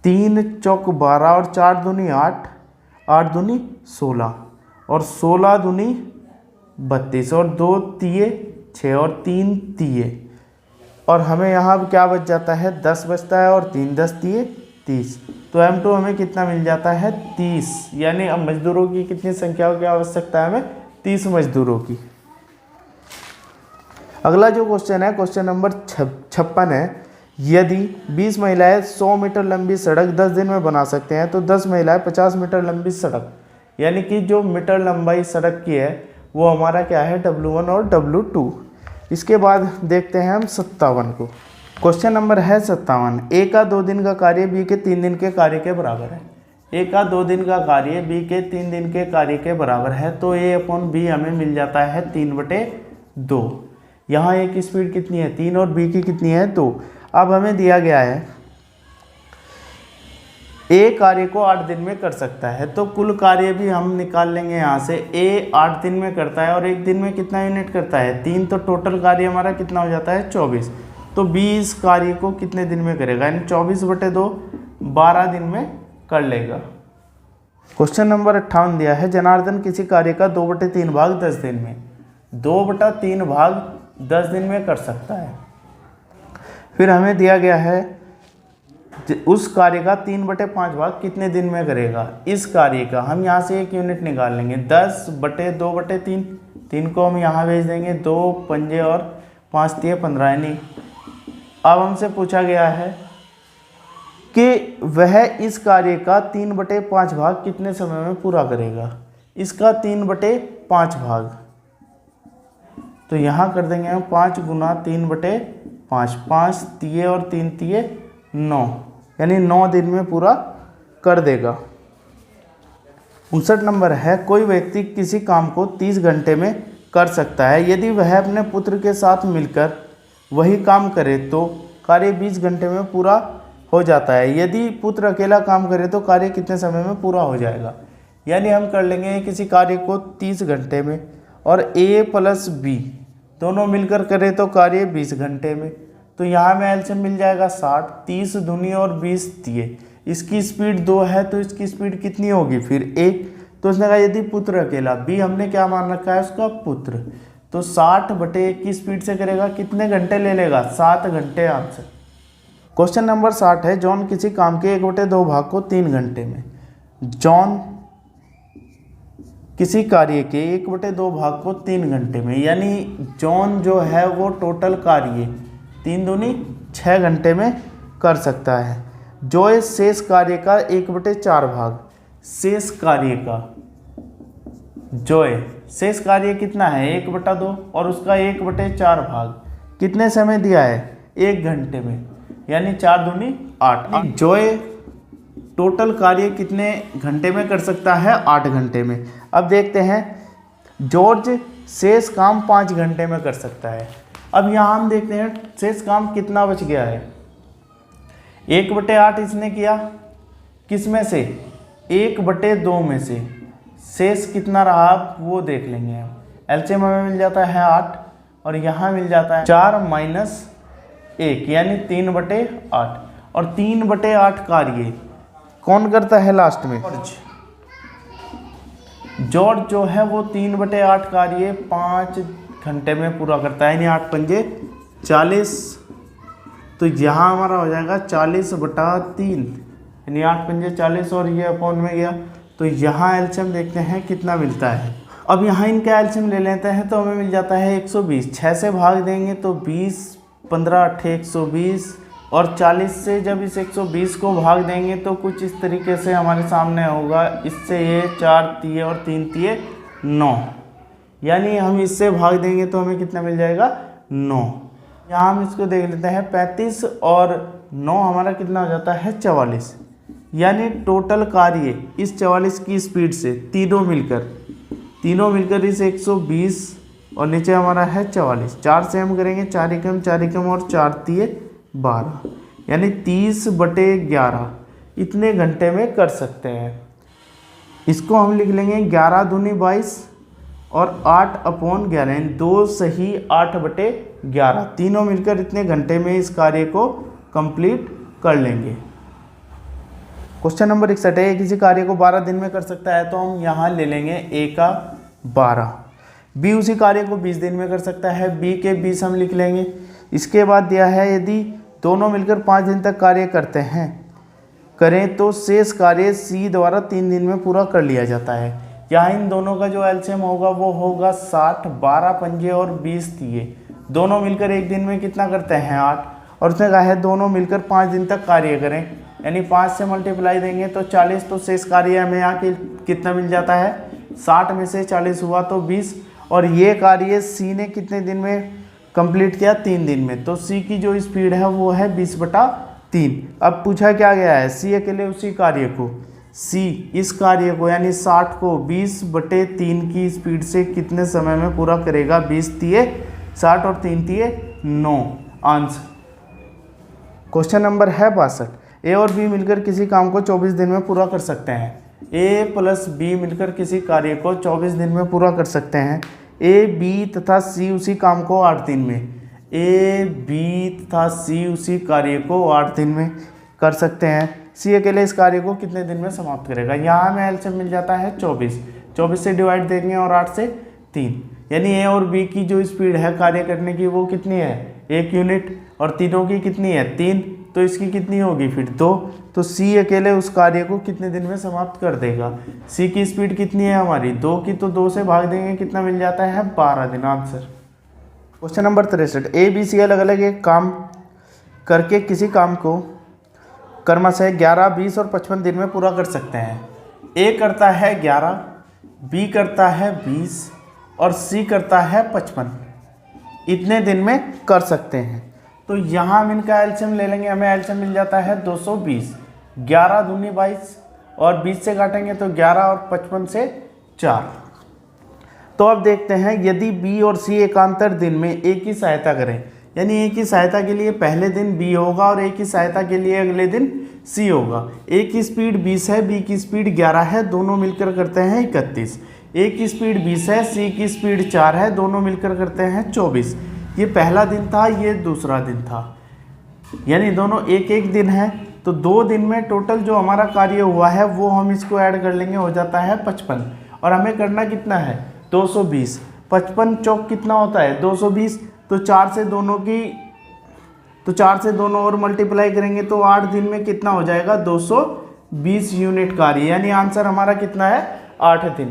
3 चौक 12 और 4 दूनी 8, 8 दूनी 16 और 16 दूनी 32 और 2 तिये 6 और 3 तिये। और हमें यहाँ क्या बच जाता है 10 बचता है और 3 10 तिये 30। तो M2 हमें कितना मिल जाता है 30, यानी अब मजदूरों की कितनी संख्याओं की आवश्यकता है हमें 30 मजदूरों की। अगला जो क्वेश्चन है क्वेश्चन नंबर 56 है, यदि 20 महिलाएं 100 मीटर लंबी सड़क 10 दिन में बना सकते हैं तो 10 महिलाएं 50 मीटर लंबी सड़क, यानी कि जो मीटर लंबाई सड़क की है वो हमारा क्या है W1 और W2। इसके बाद देखते हैं हम 57 को। क्वेश्चन नंबर है 57। ए का 2 दिन का कार्य बी के 3 दिन के कार्य के बराबर है। ए का 2 दिन का कार्य बी के 3 दिन के कार्य के बराबर है, तो A/B हमें मिल जाता है 3/2। यहाँ ए की स्पीड कितनी है 3 और बी की कितनी है 2। अब हमें दिया गया है ए कार्य को 8 दिन में कर सकता है, तो कुल कार्य भी हम निकाल लेंगे यहाँ से। ए 8 दिन में करता है और एक दिन में कितना यूनिट करता है 3, तो टोटल कार्य हमारा कितना हो जाता है 24। तो 20 कार्य को कितने दिन में करेगा, यानी 24/2 12 दिन में कर लेगा। क्वेश्चन नंबर 58 दिया है, जनार्दन किसी कार्य का 2/3 भाग 10 दिन में 2/3 भाग 10 दिन में कर सकता है। फिर हमें दिया गया है उस कार्य का 3/5 भाग कितने दिन में करेगा। इस कार्य का हम यहाँ से 1 यूनिट निकाल लेंगे, 10/2/3। 3 को हम यहाँ भेज देंगे, 2 पंजे और 5 तिये 15, यानी अब हमसे पूछा गया है कि वह इस कार्य का 3/5 भाग कितने समय में पूरा करेगा। इसका 3/5 भाग, तो यहाँ कर देंगे हम 5 × 3/5, 5 तिये और 3 तिये 9, यानी 9 दिन में पूरा कर देगा। 59 नंबर है, कोई व्यक्ति किसी काम को 30 घंटे में कर सकता है। यदि वह अपने पुत्र के साथ मिलकर वही काम करे तो कार्य 20 घंटे में पूरा हो जाता है। यदि पुत्र अकेला काम करे तो कार्य कितने समय में पूरा हो जाएगा। यानी हम कर लेंगे किसी कार्य को 30 घंटे में और A + B दोनों मिलकर करे तो कार्य 20 घंटे में। तो यहाँ में एलसीएम मिल जाएगा 60, 30 दूनी और 20 तिये। इसकी स्पीड 2 है तो इसकी स्पीड कितनी होगी फिर 1। तो उसने कहा यदि पुत्र अकेला, B हमने क्या मान रखा है उसका पुत्र, तो 60/1 की स्पीड से करेगा, कितने घंटे ले लेगा 7 घंटे आंसर। क्वेश्चन नंबर 60 है, जॉन किसी काम के 1/2 भाग को 3 घंटे में। जॉन किसी कार्य के 1/2 भाग को 3 घंटे में, यानी जॉन जो है वो टोटल कार्य 3 दूनी 6 घंटे में कर सकता है। जो शेष कार्य का 1/4 भाग, शेष कार्य का शेष कार्य कितना है 1/2 और उसका 1/4 भाग कितने समय दिया है 1 घंटे में, यानी 4 दूनी 8। जोय टोटल कार्य कितने घंटे में कर सकता है 8 घंटे में। अब देखते हैं जॉर्ज शेष काम 5 घंटे में कर सकता है। अब यहाँ हम देखते हैं शेष काम कितना बच गया है। 1/8 इसने किया, किस में से 1/2 में से, शेष कितना रहा वो देख लेंगे हम। एलसीएम हमें मिल जाता है 8 और यहाँ मिल जाता है 4 - 1 यानी 3/8। और 3/8 कार्य कौन करता है लास्ट में, जॉर्ज जो है वो 3/8 कार्य 5 घंटे में पूरा करता है, यानी 8 पंजे 40। तो यहाँ हमारा हो जाएगा 40/3, यानी 8 पंजे 40 और ये अपॉन में गया। तो यहाँ एलसीएम देखते हैं कितना मिलता है। अब यहाँ इनका एलसीएम ले लेते हैं तो हमें मिल जाता है 120। 6 से भाग देंगे तो 20, 15 8 120 और 40 से जब इस 120 को भाग देंगे तो कुछ इस तरीके से हमारे सामने होगा। इससे ये 4 तिये और 3 तिये 9, यानी हम इससे भाग देंगे तो हमें कितना मिल जाएगा 9। यहाँ हम इसको देख लेते हैं 35 और 9 हमारा कितना हो जाता है 44, यानी टोटल कार्य इस 44 की स्पीड से तीनों मिलकर इस 120 और नीचे हमारा है 44, 4 से हम करेंगे 4 एकम और 4 तिये 12, यानी 30/11 इतने घंटे में कर सकते हैं। इसको हम लिख लेंगे 11 दूनी 22 और 8/11, यानी 2 सही 8/11 तीनों मिलकर इतने घंटे में इस कार्य को कंप्लीट कर लेंगे। क्वेश्चन नंबर 61 है, किसी कार्य को 12 दिन में कर सकता है, तो हम यहाँ ले लेंगे A का 12, B उसी कार्य को 20 दिन में कर सकता है, B के 20 हम लिख लेंगे। इसके बाद दिया है यदि दोनों मिलकर 5 दिन तक कार्य करें तो शेष कार्य C द्वारा 3 दिन में पूरा कर लिया जाता है। यहाँ इन दोनों का जो एलसीएम होगा वो होगा 60, 12 पंजे और 20 तिये, दोनों मिलकर 1 दिन में कितना करते हैं 8, और उसने कहा है दोनों मिलकर 5 दिन तक कार्य करें, यानी 5 से मल्टीप्लाई देंगे तो 40। तो शेष कार्य हमें यहाँ कितना मिल जाता है 60 में से 40 हुआ तो 20, और ये कार्य C ने कितने दिन में कंप्लीट किया 3 दिन में। तो C की जो स्पीड है वो है 20/3। अब पूछा क्या गया है C अकेले उसी कार्य को, C इस कार्य को यानी 60 को 20/3 की स्पीड से कितने समय में पूरा करेगा, 20 तिये 60 और 3 तिये 9 आंसर। क्वेश्चन नंबर है 62, A और B मिलकर किसी काम को 24 दिन में पूरा कर सकते हैं। A + B मिलकर किसी कार्य को 24 दिन में पूरा कर सकते हैं। A, B तथा C उसी काम को 8 दिन में, A, B तथा C उसी कार्य को 8 दिन में कर सकते हैं। C अकेले इस कार्य को कितने दिन में समाप्त करेगा। यहाँ हमें एलसीएम मिल जाता है 24 से डिवाइड देंगे और 8 से 3, यानी A और B की जो स्पीड है कार्य करने की वो कितनी है 1 यूनिट, और तीनों की कितनी है 3, तो इसकी कितनी होगी फिर 2। तो सी अकेले उस कार्य को कितने दिन में समाप्त कर देगा। सी की स्पीड कितनी है हमारी 2 की, तो 2 से भाग देंगे कितना मिल जाता है 12 दिन। Answer question number 63, A B C अलग अलग एक काम करके किसी काम को क्रमशः 11, 20 और 55 दिन में पूरा कर सकते हैं। ए करता है 11, बी करता है 20 और सी करता है 55। इतने दिन में कर सकते हैं। तो यहाँ हम इनका एलसीएम ले लेंगे, हमें एलसीएम मिल जाता है 220। 11 दूनी 22 और 20 से काटेंगे तो 11 और 55 से 4। तो अब देखते हैं यदि बी और सी एकांतर दिन में ए की सहायता करें, यानी ए की सहायता के लिए पहले दिन बी होगा और ए की सहायता के लिए अगले दिन सी होगा। ए की स्पीड 20 है, बी की स्पीड 11 है, दोनों मिलकर करते हैं 31। ए की स्पीड 20 है, सी की स्पीड 4 है, दोनों मिलकर करते हैं 24। ये पहला दिन था, ये दूसरा दिन था, यानी दोनों एक एक दिन है। तो 2 दिन में टोटल जो हमारा कार्य हुआ है वो हम इसको ऐड कर लेंगे, हो जाता है 55। और हमें करना कितना है 220। 55 चौक कितना होता है 220। तो 4 से दोनों और मल्टीप्लाई करेंगे तो 8 दिन में कितना हो जाएगा 220 यूनिट कार्य, यानी आंसर हमारा कितना है 8 दिन।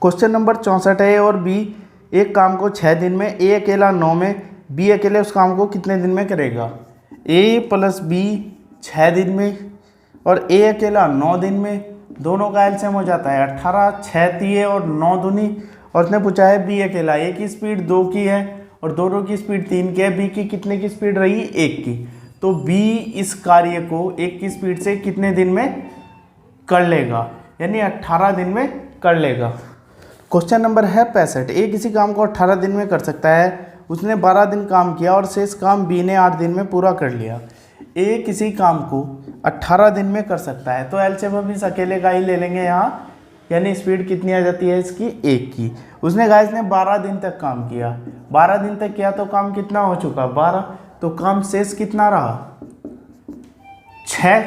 क्वेश्चन नंबर 64, ए और बी एक काम को 6 दिन में, ए अकेला 9 में, बी अकेले उस काम को कितने दिन में करेगा। ए प्लस बी 6 दिन में और ए अकेला 9 दिन में, दोनों का एलसीएम हो जाता है 18। 6 तिये और 9 दूनी, और उसने पूछा है बी अकेला, ए की स्पीड 2 की है और दोनों की स्पीड 3 की है, बी की कितने की स्पीड रही 1 की। तो बी इस कार्य को 1 की स्पीड से कितने दिन में कर लेगा, यानी 18 दिन में कर लेगा। क्वेश्चन नंबर है 65, ए किसी काम को 18 दिन में कर सकता है, उसने 12 दिन काम किया और शेष काम बी ने 8 दिन में पूरा कर लिया। ए किसी काम को 18 दिन में कर सकता है, तो एलसीएम हम इस अकेले का ही ले लेंगे यहाँ, यानी स्पीड कितनी आ जाती है इसकी 1 की। उसने गाइस ने 12 दिन तक काम किया, 12 दिन तक किया तो काम कितना हो चुका 12, तो काम शेष कितना रहा 6,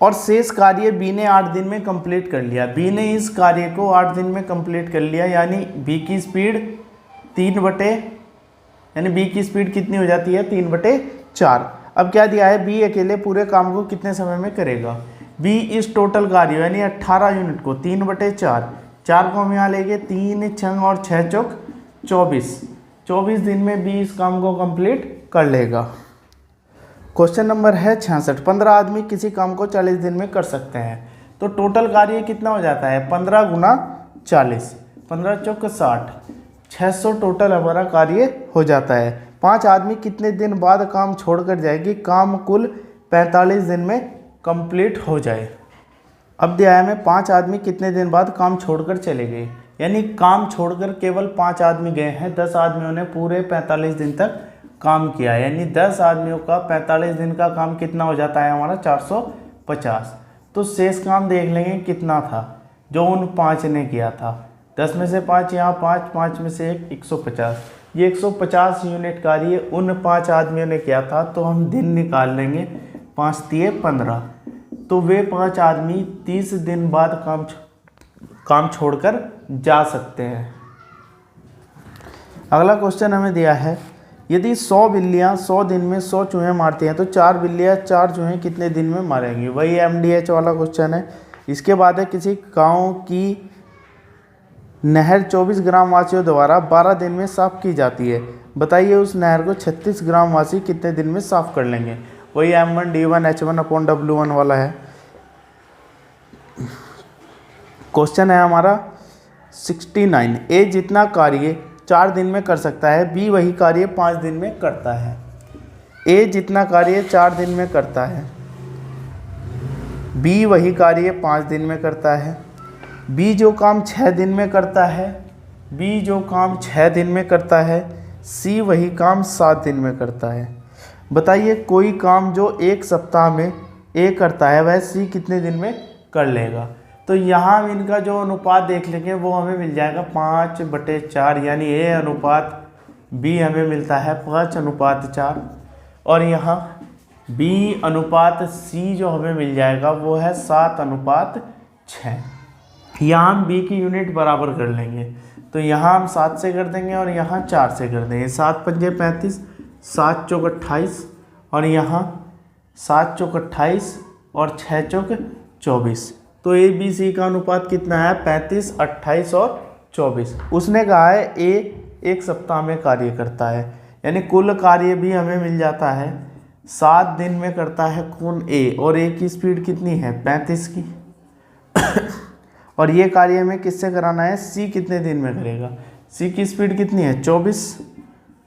और शेष कार्य बी ने 8 दिन में कंप्लीट कर लिया। बी ने इस कार्य को 8 दिन में कंप्लीट कर लिया, यानी बी की स्पीड 3 यानी बी की स्पीड कितनी हो जाती है 3/4। अब क्या दिया है, बी अकेले पूरे काम को कितने समय में करेगा। बी इस टोटल कार्य यानी 18 यूनिट को 3/4, 4 को हम यहाँ लेंगे 3 6 और 6 चौक 24 दिन में बी इस काम को कंप्लीट कर लेगा। क्वेश्चन नंबर है 66, 15 आदमी किसी काम को 40 दिन में कर सकते हैं, तो टोटल कार्य कितना हो जाता है 15 गुना 40, 15 चौक 60, 600 टोटल हमारा कार्य हो जाता है। 5 आदमी कितने दिन बाद काम छोड़कर जाएगी, काम कुल 45 दिन में कंप्लीट हो जाए। अब दिया है हमें 5 आदमी कितने दिन बाद काम छोड़कर चले गए, यानी काम छोड़कर केवल 5 आदमी गए हैं, 10 आदमियों ने पूरे 45 दिन तक काम किया, यानी 10 आदमियों का 45 दिन का काम कितना हो जाता है हमारा 450। तो शेष काम देख लेंगे कितना था जो उन 5 ने किया था, 10 में से 5 यहाँ 5, 5 में से 1 150, ये 150 यूनिट कार्य उन 5 आदमियों ने किया था। तो हम दिन निकाल लेंगे, 5 तिये 15, तो वे 5 आदमी 30 दिन बाद काम छोड़कर जा सकते हैं। अगला क्वेश्चन हमें दिया है, यदि 100 बिल्लियाँ 100 दिन में 100 चूहे मारती हैं तो 4 बिल्लियाँ 4 चूहे कितने दिन में मारेंगी। वही MDH वाला क्वेश्चन है। इसके बाद है, किसी गांव की नहर 24 ग्रामवासियों द्वारा 12 दिन में साफ की जाती है, बताइए उस नहर को 36 ग्रामवासी कितने दिन में साफ कर लेंगे। वही M1 D1 H1/W1 वाला है। क्वेश्चन है हमारा 69, ए जितना कार्य 4 दिन में कर सकता है, बी वही कार्य 5 दिन में करता है। ए जितना कार्य 4 दिन में करता है, बी वही कार्य 5 दिन में करता है। बी जो काम 6 दिन में करता है, बी जो काम 6 दिन में करता है, सी वही काम 7 दिन में करता है। बताइए कोई काम जो 1 सप्ताह में ए करता है वह सी कितने दिन में कर लेगा। तो यहाँ हम इनका जो अनुपात देख लेंगे वो हमें मिल जाएगा 5/4, यानी ए अनुपात बी हमें मिलता है 5:4, और यहाँ बी अनुपात सी जो हमें मिल जाएगा वो है 7:6। यहाँ हम बी की यूनिट बराबर कर लेंगे, तो यहाँ हम 7 से कर देंगे और यहाँ 4 से कर देंगे। 7 पंजे 35, 7 चौक 28, और यहाँ 7 चौक 28 और 6 चौक 24। तो ए बी सी का अनुपात कितना है? 35, 28 और 24। उसने कहा है ए 1 सप्ताह में कार्य करता है, यानी कुल कार्य भी हमें मिल जाता है 7 दिन में करता है कौन? ए। और ए की स्पीड कितनी है? 35 की। और ये कार्य हमें किससे कराना है? सी कितने दिन में करेगा? सी की स्पीड कितनी है? 24।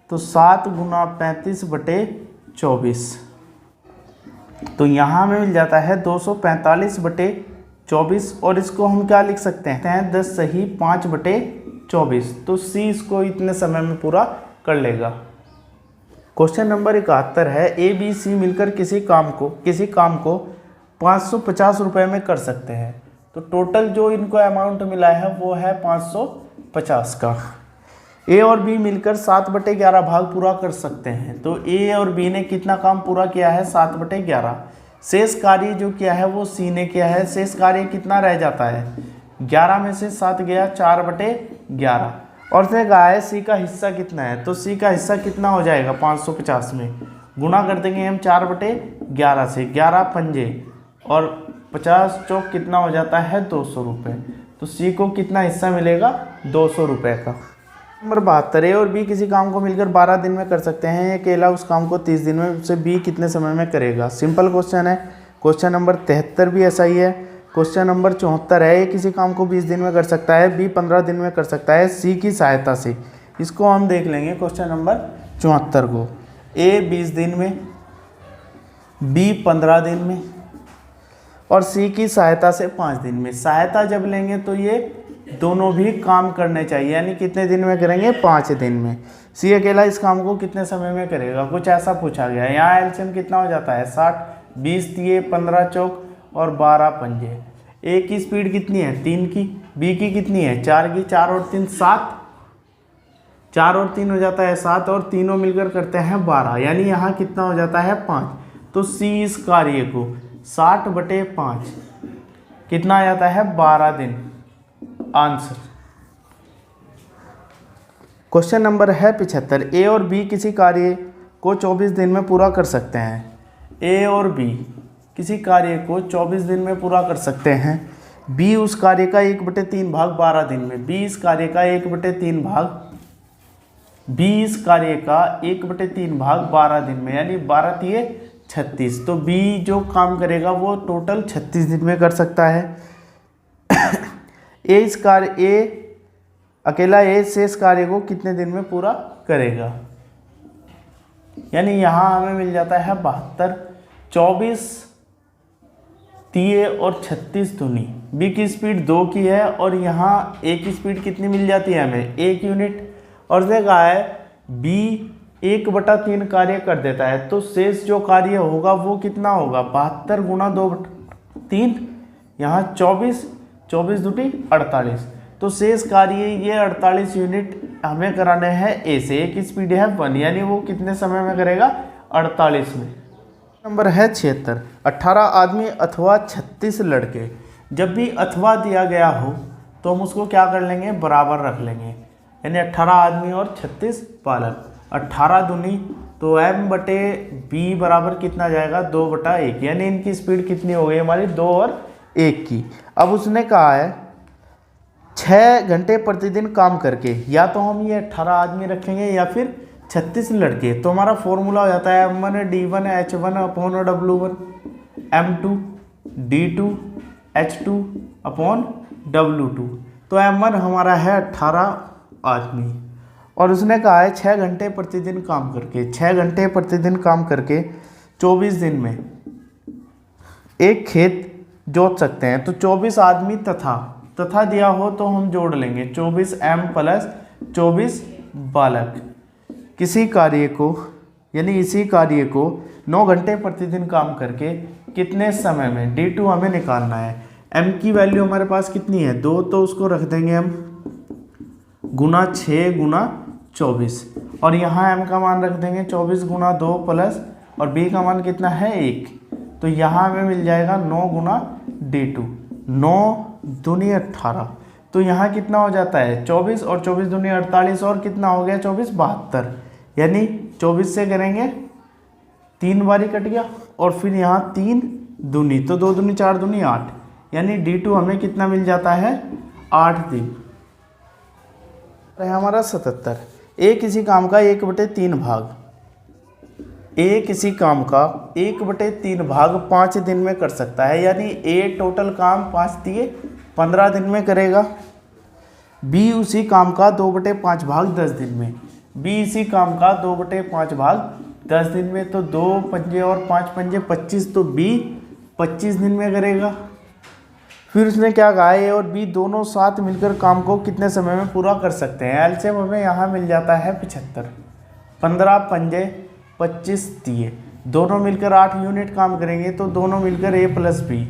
तो 7 गुना 35/24। तो यहाँ हमें मिल जाता है 245/24। और इसको हम क्या लिख सकते हैं? 10 सही 5/24। तो सी इसको इतने समय में पूरा कर लेगा। क्वेश्चन नंबर 71 है, ए बी सी मिलकर किसी काम को 550 रुपये में कर सकते हैं। तो टोटल जो इनको अमाउंट मिला है वो है 550 का। ए और बी मिलकर 7/11 भाग पूरा कर सकते हैं। तो ए और बी ने कितना काम पूरा किया है? 7/11। शेष कार्य जो किया है वो सी ने किया है। शेष कार्य कितना रह जाता है? 11 में से 7 गया, 4/11। और उसने कहा है सी का हिस्सा कितना है? तो सी का हिस्सा कितना हो जाएगा? 550 में गुना कर देंगे हम 4/11 से, 11 पंजे और 50 चौक कितना हो जाता है? 200 रुपये। तो सी को कितना हिस्सा मिलेगा? 200 रुपये का। नंबर 72, ए और बी किसी काम को मिलकर 12 दिन में कर सकते हैं। अकेला उस काम को 30 दिन में, उससे बी कितने समय में करेगा? सिंपल क्वेश्चन है। क्वेश्चन नंबर 73 भी ऐसा ही है। क्वेश्चन नंबर 74 है, ए किसी काम को 20 दिन में कर सकता है, बी 15 दिन में कर सकता है सी की सहायता से। इसको हम देख लेंगे क्वेश्चन नंबर 74 को। ए 20 दिन में, बी 15 दिन में और सी की सहायता से 5 दिन में। सहायता जब लेंगे तो ये दोनों भी काम करने चाहिए, यानी कितने दिन में करेंगे? 5 दिन में। सी अकेला इस काम को कितने समय में करेगा? कुछ ऐसा पूछा गया है। यहाँ एलसीएम कितना हो जाता है? 60, 20 दिए, 15 चौक और 12 पंजे। ए की स्पीड कितनी है? 3 की। बी की कितनी है? 4 की। 4 और 3 7, 4 और 3 हो जाता है 7 और तीनों मिलकर करते हैं 12, यानी यहाँ कितना हो जाता है? 5। तो सी इस कार्य को 60/5 कितना आ जाता है? 12 दिन। आंसर। क्वेश्चन नंबर है 75, ए और बी किसी कार्य को 24 दिन में पूरा कर सकते हैं। ए और बी किसी कार्य को 24 दिन में पूरा कर सकते हैं। बी उस कार्य का 1/3 भाग 12 दिन में। बी इस कार्य का 1/3 भाग 12 दिन में, यानी 12 तिये 36। तो बी जो काम करेगा वो टोटल 36 दिन में कर सकता है। अकेला ए शेष कार्य को कितने दिन में पूरा करेगा? यानी यहाँ हमें मिल जाता है 72, 24 तिये और 36 दूनी। बी की स्पीड 2 की है और यहाँ ए की स्पीड कितनी मिल जाती है हमें? 1 यूनिट। और उसने कहा है बी 1/3 कार्य कर देता है, तो शेष जो कार्य होगा वो कितना होगा? 72 गुना 2/3, यहाँ 24, 24 दूनी 48। तो शेष कार्य ये 48 यूनिट हमें कराने हैं ए से। ए की स्पीड है 1, यानी वो कितने समय में करेगा? 48 में। नंबर है 76, 18 आदमी अथवा 36 लड़के। जब भी अथवा दिया गया हो तो हम उसको क्या कर लेंगे? बराबर रख लेंगे, यानी 18 आदमी और 36 बालक। 18 दूनी तो m/b बराबर कितना जाएगा? 2/1, यानी इनकी स्पीड कितनी हो गई हमारी? 2 और 1 की। अब उसने कहा है 6 घंटे प्रतिदिन काम करके, या तो हम ये 18 आदमी रखेंगे या फिर 36 लड़के। तो हमारा फॉर्मूला हो जाता है m1 d1 h1 upon w1, m2 d2 h2 upon w2। तो m1 हमारा है 18 आदमी। और उसने कहा है 6 घंटे प्रतिदिन काम करके, 6 घंटे प्रतिदिन काम करके 24 दिन में एक खेत जोत सकते हैं। तो 24 आदमी तथा दिया हो तो हम जोड़ लेंगे 24m प्लस 24 बालक। किसी कार्य को, यानी इसी कार्य को 9 घंटे प्रतिदिन काम करके कितने समय में? d2 हमें निकालना है। m की वैल्यू हमारे पास कितनी है? 2, तो उसको रख देंगे हम गुना 6 गुना 24, और यहाँ m का मान रख देंगे 24 गुना 2 प्लस, और b का मान कितना है? 1। तो यहाँ हमें मिल जाएगा 9 गुना d2, 9 दूनी 18। तो यहाँ कितना हो जाता है? 24 और 24 दूनी 48, और कितना हो गया? 24 72, यानी 24 से करेंगे 3 बारी कट गया, और फिर यहाँ 3 दूनी, तो 2 दूनी 4 दूनी 8, यानी D2 हमें कितना मिल जाता है 8 दिन। है हमारा 77। ए किसी काम का 1/3 भाग, ए किसी काम का 1/3 भाग 5 दिन में कर सकता है, यानी ए टोटल काम 5 दिए 15 दिन में करेगा। बी उसी काम का 2/5 भाग 10 दिन में, बी इसी काम का 2/5 भाग 10 दिन में, तो 2 पंजे और 5 पंजे 25, तो बी 25 दिन में करेगा। फिर उसने क्या कहा, ए और बी दोनों साथ मिलकर काम को कितने समय में पूरा कर सकते हैं। एलसीएम हमें यहाँ मिल जाता है 75। 15 पंजे 25 दिए, दोनों मिलकर 8 यूनिट काम करेंगे, तो दोनों मिलकर ए प्लस बी,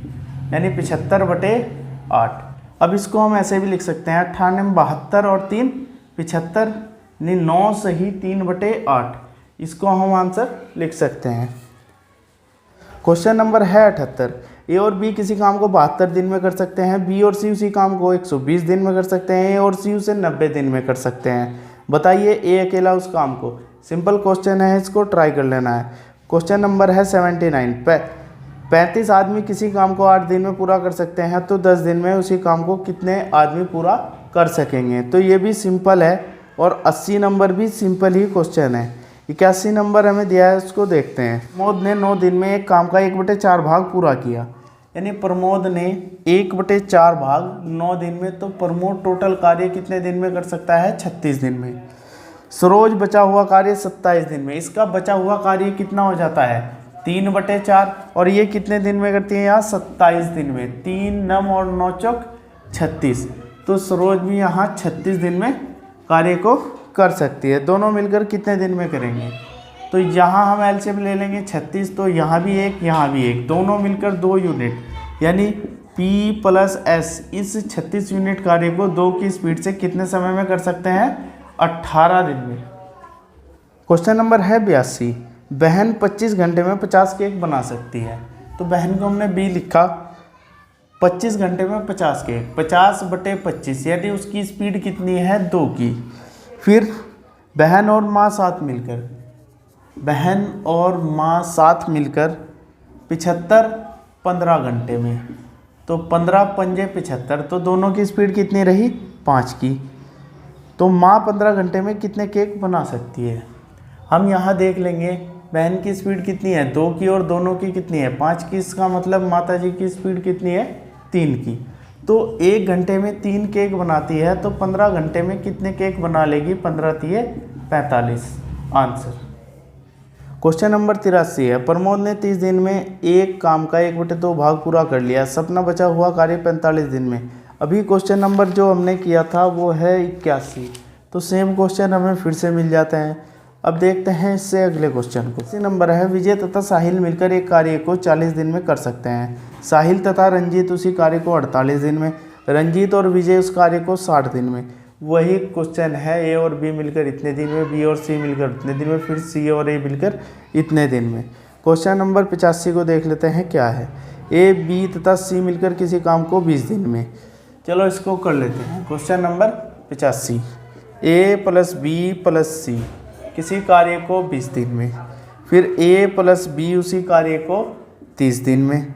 यानी 75/8। अब इसको हम ऐसे भी लिख सकते हैं 98 72 और 3 75, यानी 9 सही 3/8। इसको हम आंसर लिख सकते हैं। क्वेश्चन नंबर है 78। ए और बी किसी काम को 72 दिन में कर सकते हैं, बी और सी उसी काम को 120 दिन में कर सकते हैं, ए और सी उसे 90 दिन में कर सकते हैं। बताइए ए अकेला उस काम को। सिंपल क्वेश्चन है, इसको ट्राई कर लेना है। क्वेश्चन नंबर है 79। 35 आदमी किसी काम को 8 दिन में पूरा कर सकते हैं, तो 10 दिन में उसी काम को कितने आदमी पूरा कर सकेंगे। तो ये भी सिंपल है, और 80 नंबर भी सिंपल ही क्वेश्चन है। 81 नंबर हमें दिया है, उसको देखते हैं। प्रमोद ने 9 दिन में एक काम का 1/4 भाग पूरा किया, यानी प्रमोद ने 1/4 भाग 9 दिन में, तो प्रमोद टोटल कार्य कितने दिन में कर सकता है 36 दिन में। सरोज बचा हुआ कार्य 27 दिन में, इसका बचा हुआ कार्य कितना हो जाता है 3/4, और ये कितने दिन में करती है यहाँ 27 दिन में। 3 9 और 9 चौक 36, तो सरोज भी यहाँ 36 दिन में कार्य को कर सकती है। दोनों मिलकर कितने दिन में करेंगे, तो यहाँ हम एलसीएम ले लेंगे 36, तो यहाँ भी एक यहाँ भी एक, दोनों मिलकर 2 यूनिट, यानी P + S इस 36 यूनिट कार्य को 2 की स्पीड से कितने समय में कर सकते हैं 18 दिन में। क्वेश्चन नंबर है 82। बहन 25 घंटे में 50 केक बना सकती है, तो बहन को हमने B लिखा, 25 घंटे में 50 केक, 50/25, यानी उसकी स्पीड कितनी है 2 की। फिर बहन और माँ साथ मिलकर, बहन और माँ साथ मिलकर 75 15 घंटे में, तो 15 पंजे 75, तो दोनों की स्पीड कितनी रही 5 की। तो माँ 15 घंटे में कितने केक बना सकती है। हम यहाँ देख लेंगे बहन की स्पीड कितनी है 2 की, और दोनों की कितनी है 5 की। इसका मतलब माता जी की स्पीड कितनी है 3 की। तो 1 घंटे में 3 केक बनाती है, तो 15 घंटे में कितने केक बना लेगी 15 × 45 आंसर। क्वेश्चन नंबर 83 है। प्रमोद ने 30 दिन में एक काम का 1/2 भाग पूरा कर लिया, सपना बचा हुआ कार्य 45 दिन में। अभी क्वेश्चन नंबर जो हमने किया था वो है 81, तो सेम क्वेश्चन हमें फिर से मिल जाते हैं। अब देखते हैं इससे अगले क्वेश्चन को। इसी नंबर है, विजय तथा साहिल मिलकर एक कार्य को 40 दिन में कर सकते हैं। साहिल तथा रंजीत उसी कार्य को 48 दिन में, रंजीत और विजय उस कार्य को 60 दिन में। वही क्वेश्चन है, ए और बी मिलकर इतने दिन में, बी और सी मिलकर इतने दिन में, फिर सी और ए मिलकर इतने दिन में। क्वेश्चन नंबर 85 को देख लेते हैं क्या है। ए बी तथा सी मिलकर किसी काम को 20 दिन में। चलो इसको कर लेते हैं। क्वेश्चन नंबर 85, ए + बी + सी किसी कार्य को 20 दिन में, फिर ए + बी उसी कार्य को 30 दिन में,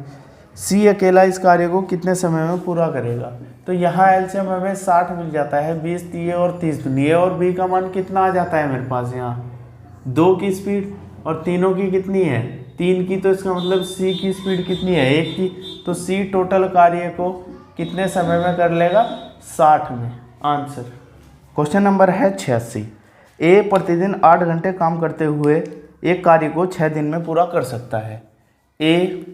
सी अकेला इस कार्य को कितने समय में पूरा करेगा। तो यहाँ एलसीएम हमें 60 मिल जाता है, 20 दिए और 30 दूनी, और बी का मान कितना आ जाता है मेरे पास यहाँ 2 की स्पीड, और तीनों की कितनी है 3 की, तो इसका मतलब सी की स्पीड कितनी है 1 की। तो सी टोटल कार्य को कितने समय में कर लेगा 60 में आंसर। क्वेश्चन नंबर है 86। ए प्रतिदिन 8 घंटे काम करते हुए एक कार्य को 6 दिन में पूरा कर सकता है। ए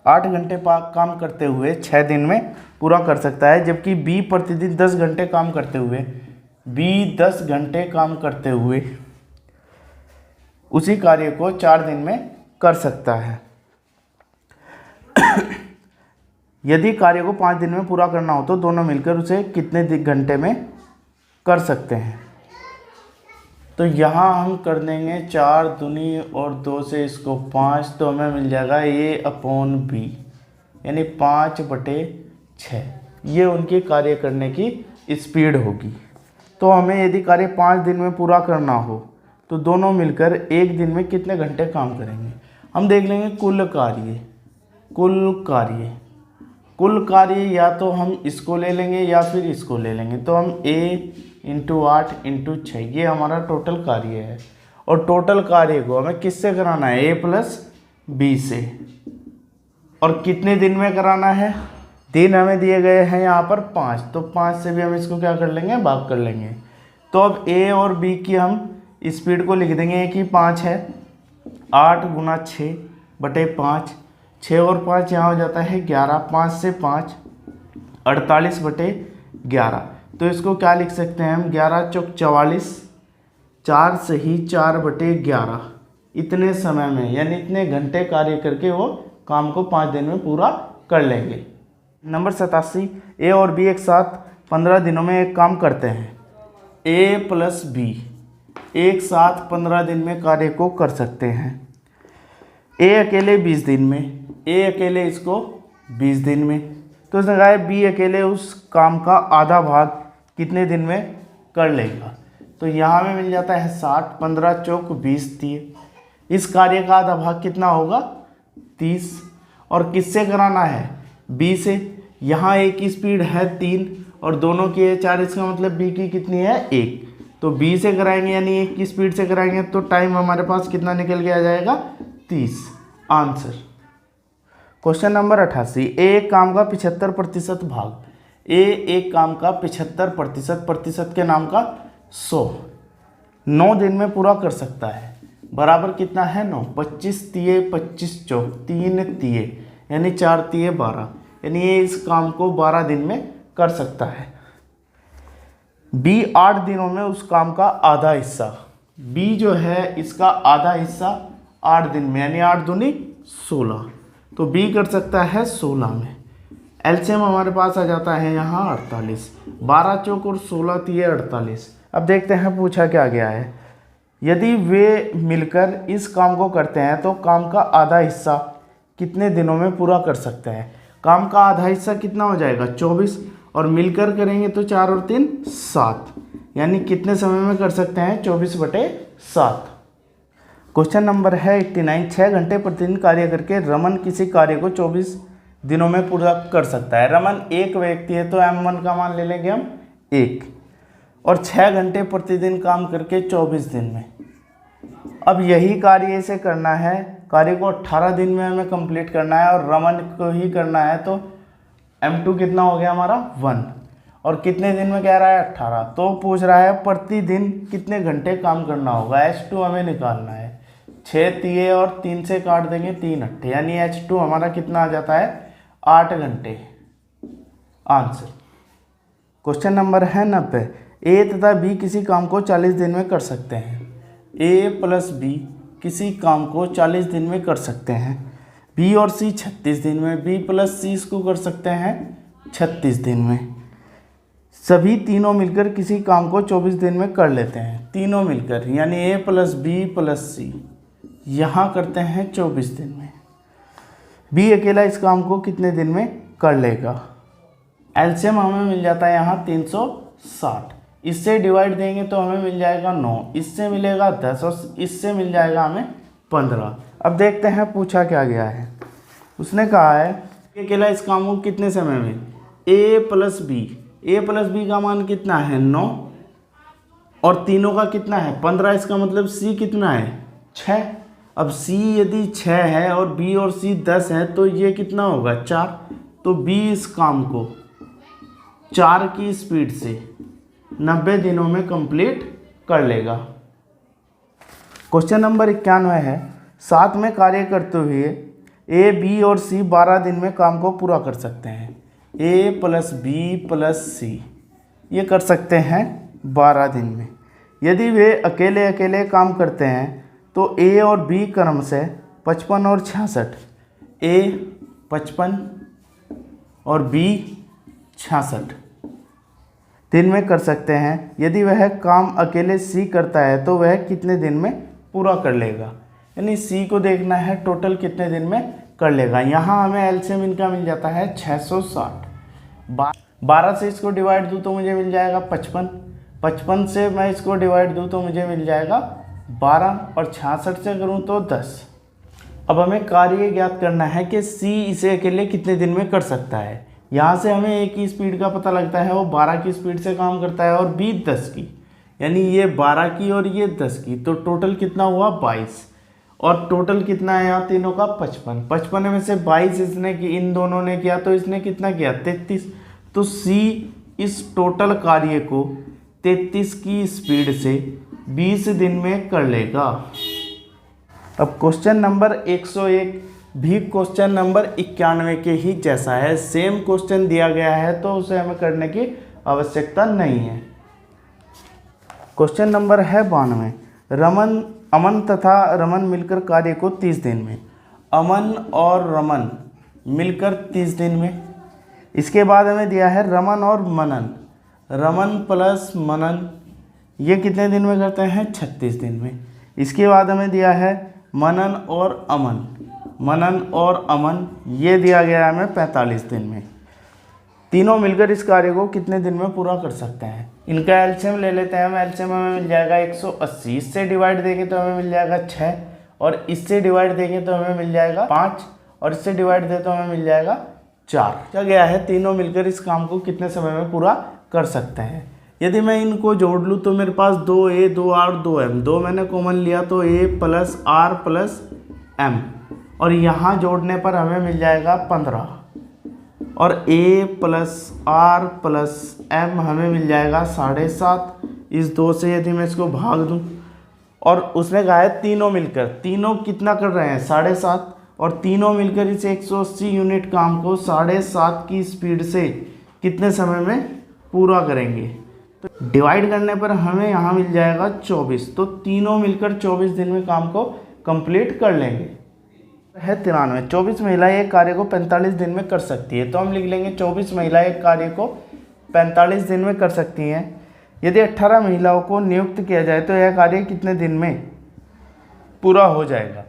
8 घंटे काम करते हुए 6 दिन में पूरा कर सकता है, जबकि बी प्रतिदिन 10 घंटे काम करते हुए, बी 10 घंटे काम करते हुए उसी कार्य को 4 दिन में कर सकता है। यदि कार्य को 5 दिन में पूरा करना हो तो दोनों मिलकर उसे कितने घंटे में कर सकते हैं। तो यहाँ हम कर देंगे 4 दूनी और 2 से इसको 5, तो हमें मिल जाएगा A/B, यानी 5/6। ये उनके कार्य करने की स्पीड होगी। तो हमें यदि कार्य 5 दिन में पूरा करना हो तो दोनों मिलकर 1 दिन में कितने घंटे काम करेंगे। हम देख लेंगे कुल कार्य। कुल कार्य या तो हम इसको ले लेंगे या फिर इसको ले लेंगे। तो हम a इंटू 8 इंटू 6, ये हमारा टोटल कार्य है। और टोटल कार्य को हमें किससे कराना है? a प्लस बी से। और कितने दिन में कराना है? दिन हमें दिए गए हैं यहाँ पर 5, तो 5 से भी हम इसको क्या कर लेंगे? भाग कर लेंगे। तो अब a और b की हम स्पीड को लिख देंगे कि 5 है, 8 गुना 6 बटे 5, 6 और 5 यहाँ हो जाता है 11, 5 से 5 48 बटे 11। तो इसको क्या लिख सकते हैं हम? 11 चौक 44, 4 से ही 4 बटे 11। इतने समय में यानी इतने घंटे कार्य करके वो काम को 5 दिन में पूरा कर लेंगे। नंबर 87, ए और बी एक साथ 15 दिनों में एक काम करते हैं। ए प्लस बी एक साथ 15 दिन में कार्य को कर सकते हैं। ए अकेले 20 दिन में, ए अकेले इसको 20 दिन में। तो उसने कहा है बी अकेले उस काम का आधा भाग कितने दिन में कर लेगा। तो यहाँ में मिल जाता है 60, 15 चौक 20 30। इस कार्य का आधा भाग कितना होगा? 30। और किससे कराना है? बी से। यहाँ ए की स्पीड है 3 और दोनों की है 4, इसका मतलब बी की कितनी है? 1। तो बी से कराएंगे यानी 1 की स्पीड से कराएंगे तो टाइम हमारे पास कितना निकल के आ जाएगा? 30। आंसर। क्वेश्चन नंबर 88, ए एक काम का 75% भाग। ए एक काम का 75%, प्रतिशत के नाम का 100, 9 दिन में पूरा कर सकता है। बराबर कितना है? 9। 25 तिये 25 चौक 3 तिये यानी 4 तिये 12, यानी ये इस काम को 12 दिन में कर सकता है। बी 8 दिनों में उस काम का आधा हिस्सा, बी जो है इसका आधा हिस्सा 8 दिन में यानी 8 दूनी 16, तो बी कर सकता है 16 में। एलसीएम हमारे पास आ जाता है यहाँ 48, 12 चौक और 16 तिये 48। अब देखते हैं पूछा क्या गया है। यदि वे मिलकर इस काम को करते हैं तो काम का आधा हिस्सा कितने दिनों में पूरा कर सकते हैं? काम का आधा हिस्सा कितना हो जाएगा? 24, और मिलकर करेंगे तो 4 और 3 7, यानी कितने समय में कर सकते हैं? 24 बटे 7। क्वेश्चन नंबर है 89, 6 घंटे प्रतिदिन कार्य करके रमन किसी कार्य को 24 दिनों में पूरा कर सकता है। रमन एक व्यक्ति है तो m1 का मान ले लेंगे हम 1, और 6 घंटे प्रतिदिन काम करके 24 दिन में। अब यही कार्य इसे करना है, कार्य को 18 दिन में हमें कंप्लीट करना है और रमन को ही करना है। तो m2 कितना हो गया हमारा? 1, और कितने दिन में कह रहा है? 18। तो पूछ रहा है प्रतिदिन कितने घंटे काम करना होगा। h2 हमें निकालना है। 6 तिये और 3 से काट देंगे 3 8, यानी h2 हमारा कितना आ जाता है? 8 घंटे। आंसर। क्वेश्चन नंबर है 90, ए तथा बी किसी काम को 40 दिन में कर सकते हैं। ए प्लस बी किसी काम को 40 दिन में कर सकते हैं। बी और सी 36 दिन में, बी प्लस सी इसको कर सकते हैं 36 दिन में। सभी तीनों मिलकर किसी काम को 24 दिन में कर लेते हैं। तीनों मिलकर यानी ए प्लस बी प्लस सी यहाँ करते हैं 24 दिन में। बी अकेला इस काम को कितने दिन में कर लेगा? एलसीएम हमें मिल जाता है यहाँ 360। इससे डिवाइड देंगे तो हमें मिल जाएगा 9, इससे मिलेगा 10 और इससे मिल जाएगा हमें 15। अब देखते हैं पूछा क्या गया है। उसने कहा है कि अकेला इस काम को कितने समय में? ए प्लस बी का मान कितना है? 9, और तीनों का कितना है? 15। इसका मतलब सी कितना है? 6। अब सी यदि 6 है और बी और सी 10 है तो ये कितना होगा? 4। तो बी इस काम को 4 की स्पीड से 90 दिनों में कंप्लीट कर लेगा। क्वेश्चन नंबर 91 है, साथ में कार्य करते हुए ए बी और सी 12 दिन में काम को पूरा कर सकते हैं। ए प्लस बी प्लस सी ये कर सकते हैं 12 दिन में। यदि वे अकेले अकेले काम करते हैं तो ए और बी क्रम से 55 और 66, ए 55 और बी 66 दिन में कर सकते हैं। यदि वह काम अकेले सी करता है तो वह कितने दिन में पूरा कर लेगा? यानी सी को देखना है टोटल कितने दिन में कर लेगा। यहाँ हमें एलसीएम इनका मिल जाता है 660। 12 से इसको डिवाइड दूँ तो मुझे मिल जाएगा 55, 55 से मैं इसको डिवाइड दूँ तो मुझे मिल जाएगा 12, और 66 से करूँ तो 10। अब हमें कार्य ज्ञात करना है कि C इसे अकेले कितने दिन में कर सकता है। यहाँ से हमें A की स्पीड का पता लगता है, वो 12 की स्पीड से काम करता है और B 10 की, यानी ये 12 की और ये 10 की, तो टोटल कितना हुआ 22। और टोटल कितना है यहाँ तीनों का 55। 55 में से 22 इसने की, इन दोनों ने किया, तो इसने कितना किया 33। तो C इस टोटल कार्य को 33 की स्पीड से 20 दिन में कर लेगा। अब क्वेश्चन नंबर 101 भी क्वेश्चन नंबर 91 के ही जैसा है। सेम क्वेश्चन दिया गया है तो उसे हमें करने की आवश्यकता नहीं है। क्वेश्चन नंबर है 92। अमन तथा रमन मिलकर कार्य को 30 दिन में। अमन और रमन मिलकर 30 दिन में। इसके बाद हमें दिया है रमन और मनन। रमन प्लस मनन ये कितने दिन में करते हैं 36 दिन में। इसके बाद हमें दिया है मनन और अमन। मनन और अमन ये दिया गया है हमें 45 दिन में। तीनों मिलकर इस कार्य को कितने दिन में पूरा कर सकते हैं। इनका एलसीएम ले लेते हैं हम। एलसीएम हमें मिल जाएगा 180। इससे डिवाइड देंगे तो हमें मिल जाएगा 6, और इससे डिवाइड देंगे तो हमें मिल जाएगा 5, और इससे डिवाइड दे तो हमें मिल जाएगा 4। क्या गया है तीनों मिलकर इस काम को कितने समय में पूरा कर सकते हैं। यदि मैं इनको जोड़ लूँ तो मेरे पास 2A 2R 2M, 2 मैंने कॉमन लिया तो A plus R plus M, और यहाँ जोड़ने पर हमें मिल जाएगा 15, और A plus R plus M हमें मिल जाएगा 7.5। इस 2 से यदि मैं इसको भाग दूँ, और उसने कहा है तीनों मिलकर, तीनों कितना कर रहे हैं 7.5, और तीनों मिलकर इस 180 यूनिट काम को 7.5 की स्पीड से कितने समय में पूरा करेंगे। तो डिवाइड करने पर हमें यहाँ मिल जाएगा 24, तो तीनों मिलकर 24 दिन में काम को कंप्लीट कर लेंगे। है 93। 24 महिलाएं एक कार्य को 45 दिन में कर सकती है, तो हम लिख लेंगे 24 महिलाएं एक कार्य को 45 दिन में कर सकती हैं। यदि 18 महिलाओं को नियुक्त किया जाए तो यह कार्य कितने दिन में पूरा हो जाएगा।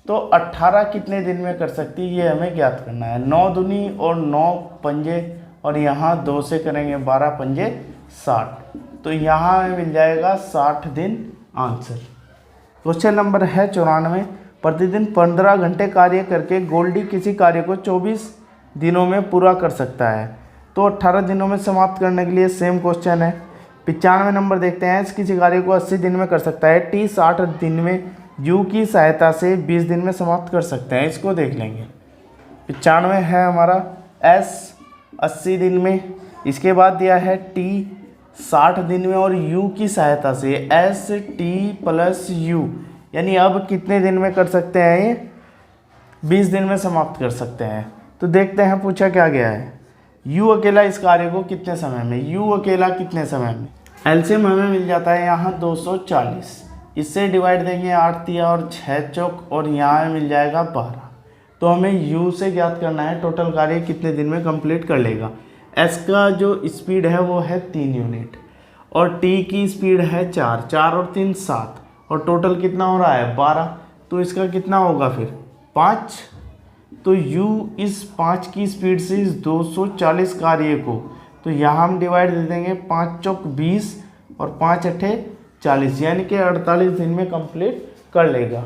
तो 18 कितने दिन में कर सकती है ये हमें ज्ञात करना है। 9 दूनी और 9 पंजे, और यहाँ 2 से करेंगे 12 पंजे 60, तो यहाँ हमें मिल जाएगा 60 दिन आंसर। क्वेश्चन नंबर है 94। प्रतिदिन 15 घंटे कार्य करके गोल्डी किसी कार्य को 24 दिनों में पूरा कर सकता है, तो 18 दिनों में समाप्त करने के लिए सेम क्वेश्चन है। 95 नंबर देखते हैं। किसी कार्य को 80 दिन में कर सकता है, टी 60 दिन में यू की सहायता से 20 दिन में समाप्त कर सकते हैं। इसको देख लेंगे। 95 है हमारा एस 80 दिन में। इसके बाद दिया है टी 60 दिन में और u की सहायता से एस टी प्लस यू, यानी अब कितने दिन में कर सकते हैं ये 20 दिन में समाप्त कर सकते हैं। तो देखते हैं पूछा क्या गया है। u अकेला इस कार्य को कितने समय में, u अकेला कितने समय में। एलसीएम हमें मिल जाता है यहाँ 240, इससे डिवाइड देंगे 8 तिया और 6 चौक, और यहाँ मिल जाएगा 12। तो हमें u से ज्ञात करना है टोटल कार्य कितने दिन में कंप्लीट कर लेगा। s का जो स्पीड है वो है 3 यूनिट, और t की स्पीड है 4, 4 और 3 7, और टोटल कितना हो रहा है 12। तो इसका कितना होगा फिर 5। तो u इस 5 की स्पीड से इस 240 कार्य को, तो यहाँ हम डिवाइड दे देंगे 5 चौक 20 और 5 अट्ठे 40, यानी कि 48 दिन में कंप्लीट कर लेगा।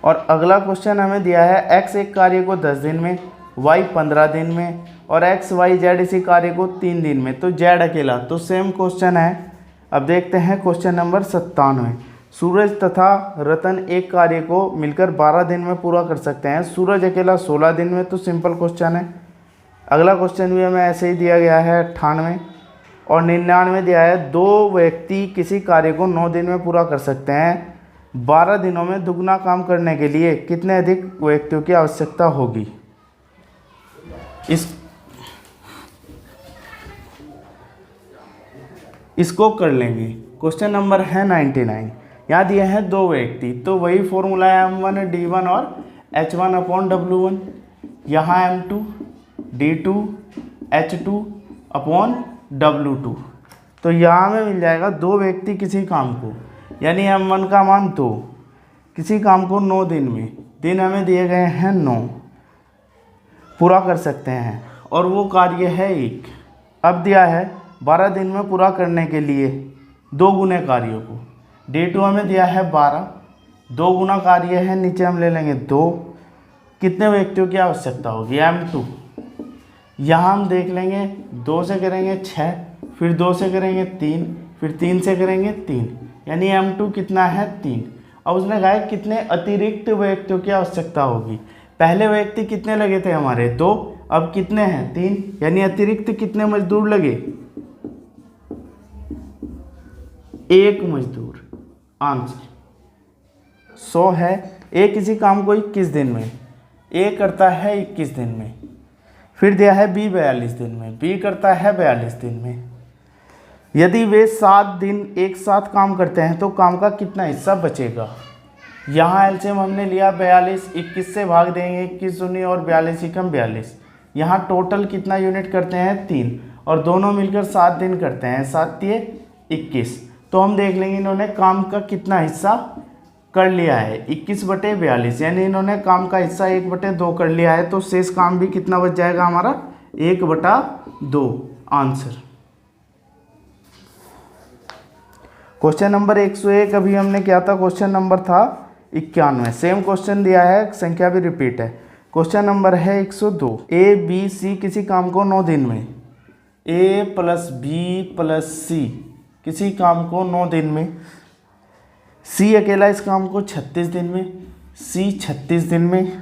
और अगला क्वेश्चन हमें दिया है x एक कार्य को 10 दिन में, y 15 दिन में, और x y z इसी कार्य को 3 दिन में, तो z अकेला। तो सेम क्वेश्चन है। अब देखते हैं क्वेश्चन नंबर 97। सूरज तथा रतन एक कार्य को मिलकर 12 दिन में पूरा कर सकते हैं, सूरज अकेला 16 दिन में, तो सिंपल क्वेश्चन है। अगला क्वेश्चन भी हमें ऐसे ही दिया गया है 98 और 99 दिया है। 2 व्यक्ति किसी कार्य को 9 दिन में पूरा कर सकते हैं, 12 दिनों में दुगना काम करने के लिए कितने अधिक व्यक्तियों की आवश्यकता होगी। इसको कर लेंगे। क्वेश्चन नंबर है 99। यहाँ दिए हैं 2 व्यक्ति, तो वही फॉर्मूला है m1 d1 और h1 अपॉन w1, यहाँ m2 d2 h2 upon w2। तो यहाँ में मिल जाएगा 2 व्यक्ति किसी काम को, यानी m1 का मान 2, किसी काम को 9 दिन में, दिन हमें दिए गए हैं 9, पूरा कर सकते हैं, और वो कार्य है 1। अब दिया है 12 दिन में पूरा करने के लिए 2 गुने कार्यों को। D2 हमें दिया है 12, 2 गुना कार्य है, नीचे हम ले लेंगे 2। कितने व्यक्तियों की आवश्यकता होगी, m2। यहाँ हम देख लेंगे 2 से करेंगे 6, फिर 2 से करेंगे 3, फिर 3 से करेंगे 3, यानी m2 कितना है 3। अब उसने कहा है कितने अतिरिक्त व्यक्तियों की आवश्यकता होगी। पहले व्यक्ति कितने लगे थे हमारे 2, अब कितने हैं 3, यानी अतिरिक्त कितने मजदूर लगे, 1 मजदूर। आंसर 100 है। ए किसी काम को 21 दिन में, ए करता है 21 दिन में। फिर दिया है बी 42 दिन में, बी करता है 42 दिन में। यदि वे 7 दिन एक साथ काम करते हैं तो काम का कितना हिस्सा बचेगा। यहाँ एलसीएम हमने लिया 42, 21 से भाग देंगे 21 दूनी और 42 एकम 42। यहाँ टोटल कितना यूनिट करते हैं 3, और दोनों मिलकर 7 दिन करते हैं, 7 तिये 21। तो हम देख लेंगे इन्होंने काम का कितना हिस्सा कर लिया है 21/42, यानी इन्होंने काम का हिस्सा 1/2 कर लिया है। तो शेष काम भी कितना बच जाएगा हमारा 1/2। आंसर क्वेश्चन नंबर 101 अभी हमने क्या था, क्वेश्चन नंबर था 91। सेम क्वेश्चन दिया है, संख्या भी रिपीट है। क्वेश्चन नंबर है 102। ए बी सी किसी काम को 9 दिन में, ए प्लस बी प्लस सी किसी काम को 9 दिन में, सी अकेला इस काम को 36 दिन में, सी 36 दिन में।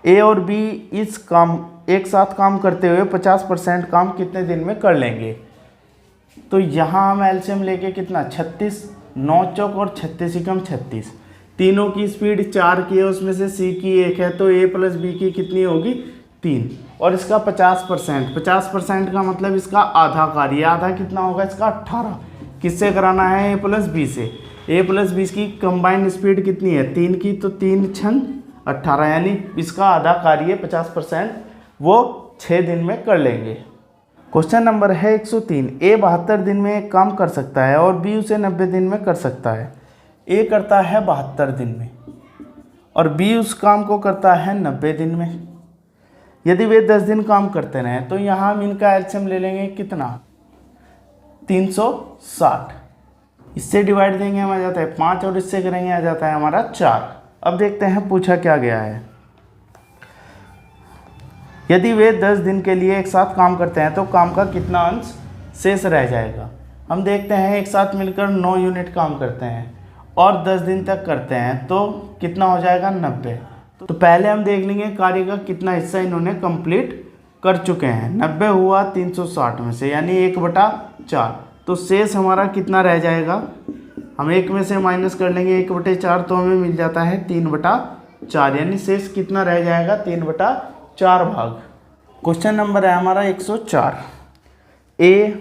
ए और बी इस काम एक साथ काम करते हुए 50% काम कितने दिन में कर लेंगे। तो यहाँ हम एलसीएम लेके कितना 36, 9 चौक और 36 एकम 36। तीनों की स्पीड 4 की है, उसमें से सी की 1 है, तो ए प्लस बी की कितनी होगी 3। और इसका 50%, 50% का मतलब इसका आधा कार्य, आधा कितना होगा इसका 18। किससे कराना है, ए प्लस बी से। ए प्लस बी की कंबाइंड स्पीड कितनी है 3 की, तो 3 छन 18, यानी इसका आधा कार्य 50% वो 6 दिन में कर लेंगे। क्वेश्चन नंबर है 103। ए 72 दिन में एक काम कर सकता है और बी उसे 90 दिन में कर सकता है। ए करता है 72 दिन में और बी उस काम को करता है 90 दिन में। यदि वे 10 दिन काम करते रहें तो यहाँ हम इनका एलसीएम ले लेंगे कितना 360। इससे डिवाइड देंगे हम आ जाता है 5 और इससे करेंगे आ जाता है हमारा 4। अब देखते हैं पूछा क्या गया है। यदि वे 10 दिन के लिए एक साथ काम करते हैं तो काम का कितना अंश शेष रह जाएगा। हम देखते हैं एक साथ मिलकर 9 यूनिट काम करते हैं और 10 दिन तक करते हैं तो कितना हो जाएगा 90। तो पहले हम देख लेंगे कार्य का कितना हिस्सा इन्होंने कंप्लीट कर चुके हैं। 90 हुआ 360 में से, यानी 1/4। तो शेष हमारा कितना रह जाएगा, हम 1 में से माइनस कर लेंगे 1/4, तो हमें मिल जाता है 3/4, यानी शेष कितना रह जाएगा 3/4 भाग। क्वेश्चन नंबर है हमारा 104। ए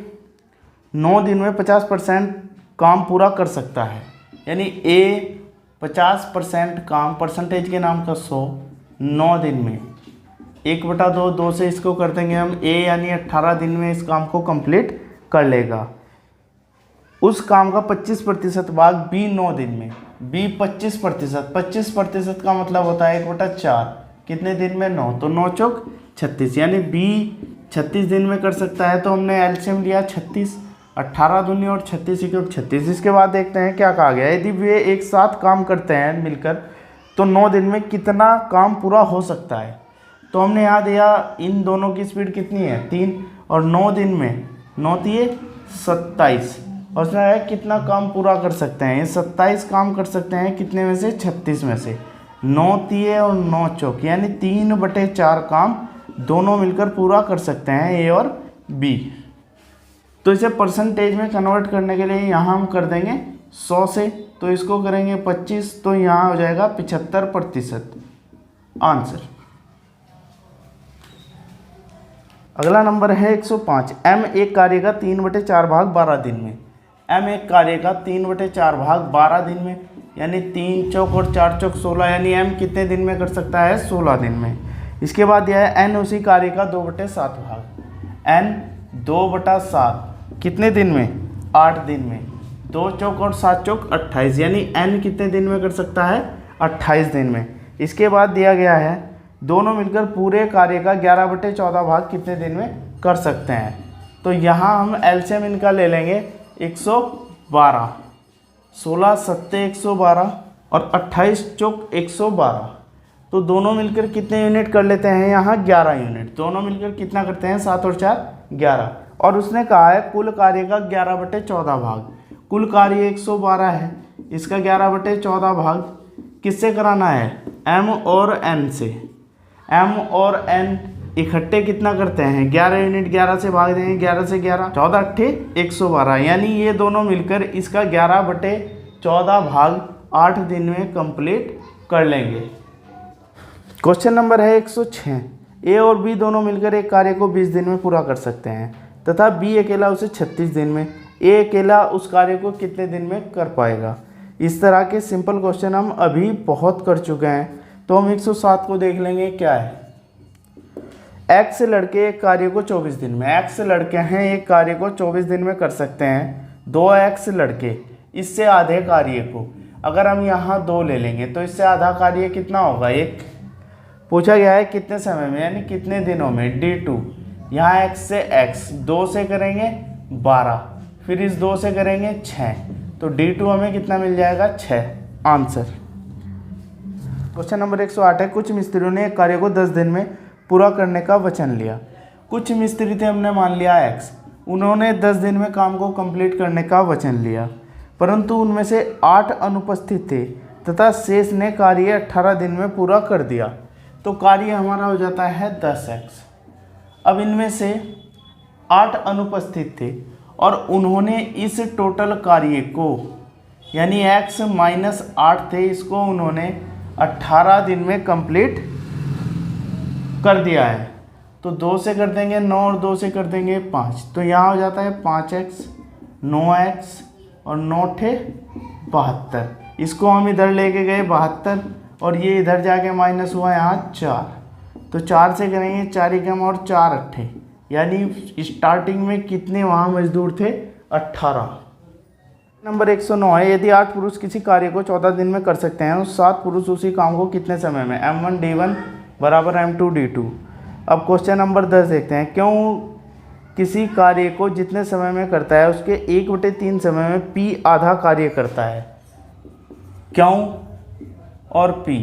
9 दिन में 50% काम पूरा कर सकता है, यानी ए 50% काम, परसेंटेज के नाम का 100, 9 दिन में 1/2, 2 से इसको कर देंगे हम, ए यानी 18 दिन में इस काम को कंप्लीट कर लेगा। उस काम का 25% भाग बी 9 दिन में, बी 25%, 25% का मतलब होता है 1/4, कितने दिन में 9, तो 9 चौक 36, यानी बी 36 दिन में कर सकता है। तो हमने एलसीएम लिया 36, 18 दूनी और 36 एकम 36। इसके बाद देखते हैं क्या कहा गया। यदि वे एक साथ काम करते हैं मिलकर तो 9 दिन में कितना काम पूरा हो सकता है। तो हमने यहाँ दिया इन दोनों की स्पीड कितनी है 3, और 9 दिन में 9 तिये 27, और उसमें है कितना काम पूरा कर सकते हैं, ये 27 काम कर सकते हैं कितने में से 36 में से, 9 तिये और 9 चौक, यानी 3/4 काम दोनों मिलकर पूरा कर सकते हैं ए और बी। तो इसे परसेंटेज में कन्वर्ट करने के लिए यहाँ हम कर देंगे 100 से, तो इसको करेंगे 25, तो यहाँ हो जाएगा 75%। आंसर अगला नंबर है 105। एम एक कार्य का 3/4 भाग 12 दिन में, एम एक कार्य का 3/4 भाग 12 दिन में, यानी 3 चौक और 4 चौक 16, यानी एम कितने दिन में कर सकता है 16 दिन में। इसके बाद यह है एन उसी कार्य का 2/7 भाग, एन 2/7 कितने दिन में 8 दिन में, 2 चौक और 7 चौक 28, यानी एन कितने दिन में कर सकता है 28 दिन में। इसके बाद दिया गया है दोनों मिलकर पूरे कार्य का 11/14 भाग कितने दिन में कर सकते हैं। तो यहाँ हम एलसीएम इनका ले लेंगे 112, 16 7 112, और 28 चौक 112, तो दोनों मिलकर कितने यूनिट कर लेते हैं यहाँ 11 यूनिट। दोनों मिलकर कितना करते हैं 7 और 4 11। और उसने कहा है कुल कार्य का 11/14 भाग। कुल कार्य 112 है, इसका 11/14 भाग किससे कराना है m और n से। m और n इकट्ठे कितना करते हैं 11 यूनिट, 11 से भाग देंगे, 11 से 11 14 8 112, यानी ये दोनों मिलकर इसका 11/14 भाग 8 दिन में कंप्लीट कर लेंगे। क्वेश्चन नंबर है 106। ए और बी दोनों मिलकर एक कार्य को 20 दिन में पूरा कर सकते हैं तथा बी अकेला उसे 36 दिन में। ए अकेला उस कार्य को कितने दिन में कर पाएगा। इस तरह के सिंपल क्वेश्चन हम अभी बहुत कर चुके हैं, तो हम 107 को देख लेंगे क्या है। एक्स लड़के एक कार्य को 24 दिन में, एक्स लड़के हैं एक कार्य को 24 दिन में कर सकते हैं। 2x लड़के इससे आधे कार्य को, अगर हम यहाँ 2 ले लेंगे तो इससे आधा कार्य कितना होगा 1। पूछा गया है कितने समय में, यानी कितने दिनों में। D2 यहाँ x से x 2 से करेंगे 12, फिर इस 2 से करेंगे 6, तो D2 हमें कितना मिल जाएगा 6। आंसर। क्वेश्चन नंबर 108 है। कुछ मिस्त्रियों ने एक कार्य को 10 दिन में पूरा करने का वचन लिया। कुछ मिस्त्री थे, हमने मान लिया x, उन्होंने 10 दिन में काम को कंप्लीट करने का वचन लिया, परंतु उनमें से 8 अनुपस्थित थे तथा शेष ने कार्य 18 दिन में पूरा कर दिया, तो कार्य हमारा हो जाता है 10x। अब इनमें से 8 अनुपस्थित थे और उन्होंने इस टोटल कार्य को, यानी x - 8 थे, इसको उन्होंने 18 दिन में कंप्लीट कर दिया है। तो 2 से कर देंगे 9 और 2 से कर देंगे 5, तो यहाँ हो जाता है 5x 9x और 9 ठे 72। इसको हम इधर लेके गए 72 और ये इधर जाके माइनस हुआ यहाँ 4, तो 4 से करेंगे 4 एकम और 4 अट्ठे, यानी स्टार्टिंग में कितने वहाँ मजदूर थे 18। नंबर 109 है। यदि 8 पुरुष किसी कार्य को 14 दिन में कर सकते हैं, तो 7 पुरुष उसी काम को कितने समय में। M1 D1 बराबर M2 D2। अब क्वेश्चन नंबर 10 देखते हैं। क्यों किसी कार्य को जितने समय में करता है उसके 1/3 समय में P आधा कार्य करता है। क्यों और P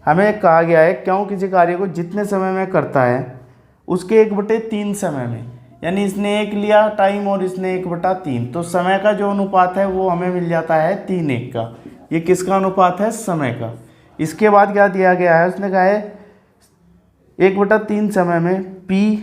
हमें कहा गया है क्यों किसी कार्य को जितने समय में करता है उसके 1/3 समय में, यानी इसने 1 लिया टाइम और इसने 1/3, तो समय का जो अनुपात है वो हमें मिल जाता है 3:1 का। ये किसका अनुपात है, समय का। इसके बाद क्या दिया गया है, उसने कहा है 1/3 समय में P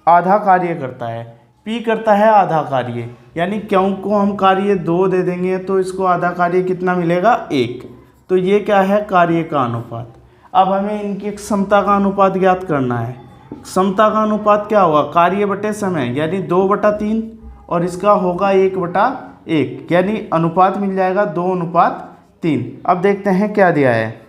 आधा कार्य करता है। P करता है आधा कार्य, यानी क्यों को हम कार्य 2 दे देंगे तो इसको आधा कार्य कितना मिलेगा 1, तो ये क्या है कार्य का अनुपात। अब हमें इनकी क्षमता का अनुपात ज्ञात करना है। क्षमता का अनुपात क्या होगा, कार्य बटे समय, यानी 2/3 और इसका होगा 1/1, यानी अनुपात मिल जाएगा 2:3। अब देखते हैं क्या दिया है।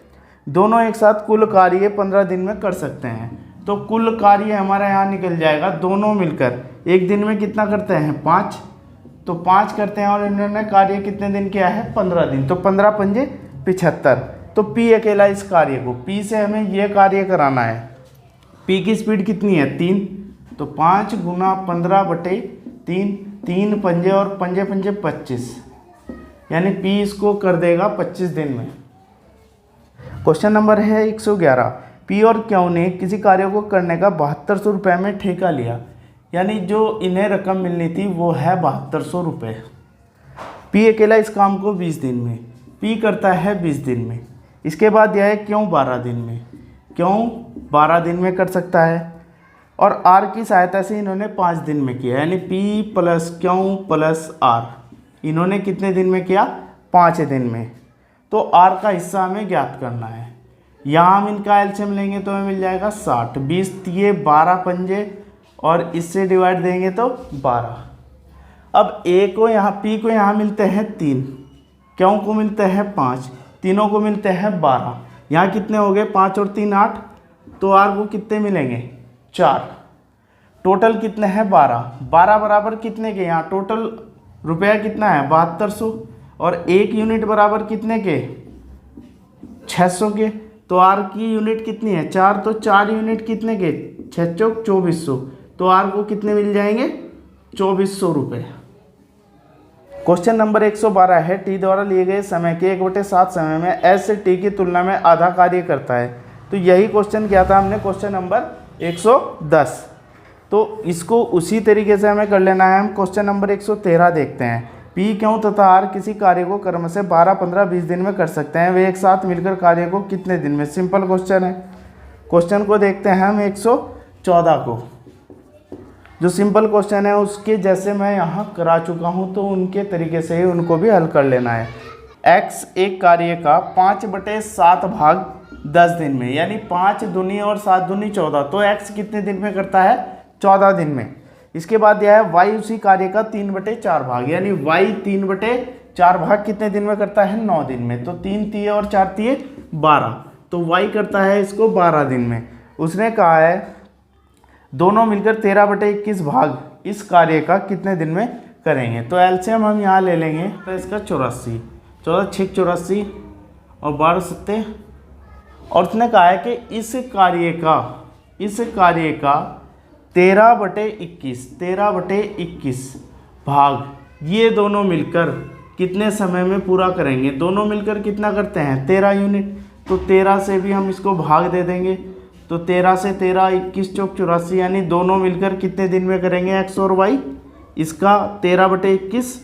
दोनों एक साथ कुल कार्य 15 दिन में कर सकते हैं, तो कुल कार्य हमारा यहाँ निकल जाएगा। दोनों मिलकर एक दिन में कितना करते हैं 5, तो 5 करते हैं और इन्होंने कार्य कितने दिन किया है 15 दिन, तो 15 पंजे 75। तो P अकेला इस कार्य को, P से हमें यह कार्य कराना है। P की स्पीड कितनी है 3, तो 5 × 15/3, 3 पंजे और पंजे पंजे 25, यानी P इसको कर देगा 25 दिन में। क्वेश्चन नंबर है 111। P और क्यों ने किसी कार्य को करने का 7200 रुपये में ठेका लिया, यानी जो इन्हें रकम मिलनी थी वो है 7200 रुपये। P अकेला इस काम को 20 दिन में, P करता है 20 दिन में। इसके बाद यह है क्यों 12 दिन में, क्यों 12 दिन में कर सकता है, और R की सहायता से इन्होंने 5 दिन में किया, यानी P प्लस क्यों प्लस R, इन्होंने कितने दिन में किया 5 दिन में। तो R का हिस्सा हमें ज्ञात करना है। यहाँ हम इनका एलसीएम लेंगे तो हमें मिल जाएगा 60, 20 ये 12 पंजे और इससे डिवाइड देंगे तो 12। अब A को यहाँ P को यहाँ मिलते हैं 3, क्यों को मिलते हैं 5, तीनों को मिलते हैं 12, यहाँ कितने हो गए 5 और 3 8, तो R को कितने मिलेंगे 4, टोटल कितने हैं 12। 12 बराबर कितने के, यहाँ टोटल रुपया कितना है 7200 और 1 यूनिट बराबर कितने के 600 के, तो R की यूनिट कितनी है 4, तो 4 यूनिट कितने के 6 चौक 2400, तो R को कितने मिल जाएंगे 2400 रुपये। क्वेश्चन नंबर 112 है, टी द्वारा लिए गए समय के 1/7 समय में एस से टी की तुलना में आधा कार्य करता है। तो यही क्वेश्चन किया था हमने क्वेश्चन नंबर 110। तो इसको उसी तरीके से हमें कर लेना है। हम क्वेश्चन नंबर 113 देखते हैं। पी, क्यू तथा आर किसी कार्य को क्रम से 12, 15, 20 दिन में कर सकते हैं। वे एक साथ मिलकर कार्य को कितने दिन में? सिंपल क्वेश्चन है। क्वेश्चन को देखते हैं हम 114 को। जो सिंपल क्वेश्चन है उसके जैसे मैं यहाँ करा चुका हूँ, तो उनके तरीके से ही उनको भी हल कर लेना है। x एक कार्य का 5/7 भाग 10 दिन में, यानी 5 दूनी और 7 दूनी 14। तो x कितने दिन में करता है? 14 दिन में। इसके बाद दिया है y उसी कार्य का 3/4 भाग, यानी y 3/4 भाग कितने दिन में करता है? 9 दिन में। तो 3 तिये और 4 तिये 12, तो y करता है इसको 12 दिन में। उसने कहा है दोनों मिलकर 13/21 भाग इस कार्य का कितने दिन में करेंगे? तो एलसीएम हम यहाँ ले लेंगे, तो इसका 84, 14 6 84 और 12 7। और उसने कहा है कि इस कार्य का 13/21 भाग ये दोनों मिलकर कितने समय में पूरा करेंगे? दोनों मिलकर कितना करते हैं? 13 यूनिट। तो 13 से भी हम इसको भाग दे देंगे। तो 13 से 13, 21 चौक 84, यानी दोनों मिलकर कितने दिन में करेंगे x और y? इसका 13/21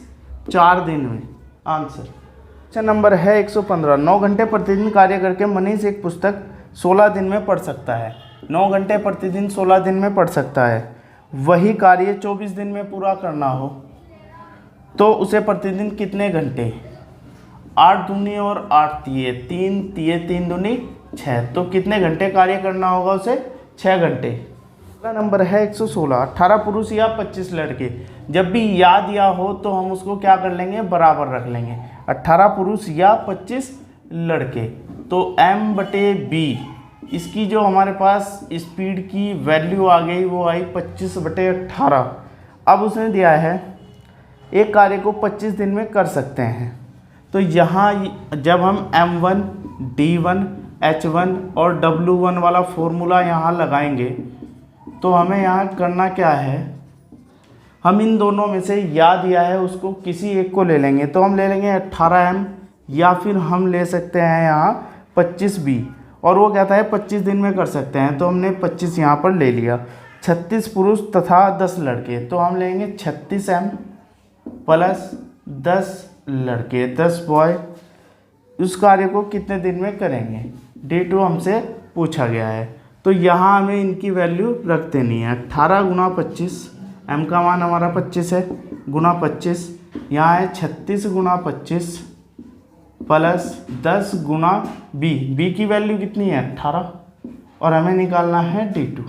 4 दिन में। आंसर। क्वेश्चन नंबर है 115। 9 घंटे प्रतिदिन कार्य करके मनीष एक पुस्तक 16 दिन में पढ़ सकता है। 9 घंटे प्रतिदिन 16 दिन में पढ़ सकता है। वही कार्य 24 दिन में पूरा करना हो तो उसे प्रतिदिन कितने घंटे? 8 दूनी और 8 तिये, 3 तिये 3 दूनी 6। तो कितने घंटे कार्य करना होगा उसे? 6 घंटे। अगला नंबर है 116। 18 पुरुष या 25 लड़के। जब भी याद या हो तो हम उसको क्या कर लेंगे? बराबर रख लेंगे। 18 पुरुष या 25 लड़के। तो m/b, इसकी जो हमारे पास स्पीड की वैल्यू आ गई वो आई 25/18। अब उसने दिया है एक कार्य को 25 दिन में कर सकते हैं। तो यहाँ जब हम m1, d1, h1 और w1 वाला फॉर्मूला यहाँ लगाएंगे तो हमें यहाँ करना क्या है? हम इन दोनों में से या दिया है उसको किसी एक को ले लेंगे। तो हम ले लेंगे 18m, या फिर हम ले सकते हैं यहाँ 25b, और वो कहता है 25 दिन में कर सकते हैं। तो हमने 25 यहाँ पर ले लिया। 36 पुरुष तथा 10 लड़के। तो हम लेंगे 36m प्लस 10 लड़के, 10 बॉय। उस कार्य को कितने दिन में करेंगे? D2 हमसे पूछा गया है। तो यहाँ हमें इनकी वैल्यू रख देनी है। 18 गुना 25, m का मान हमारा 25 है, गुना 25, यहाँ है 36 गुना 25 प्लस 10 गुना b की वैल्यू कितनी है? 18, और हमें निकालना है D2।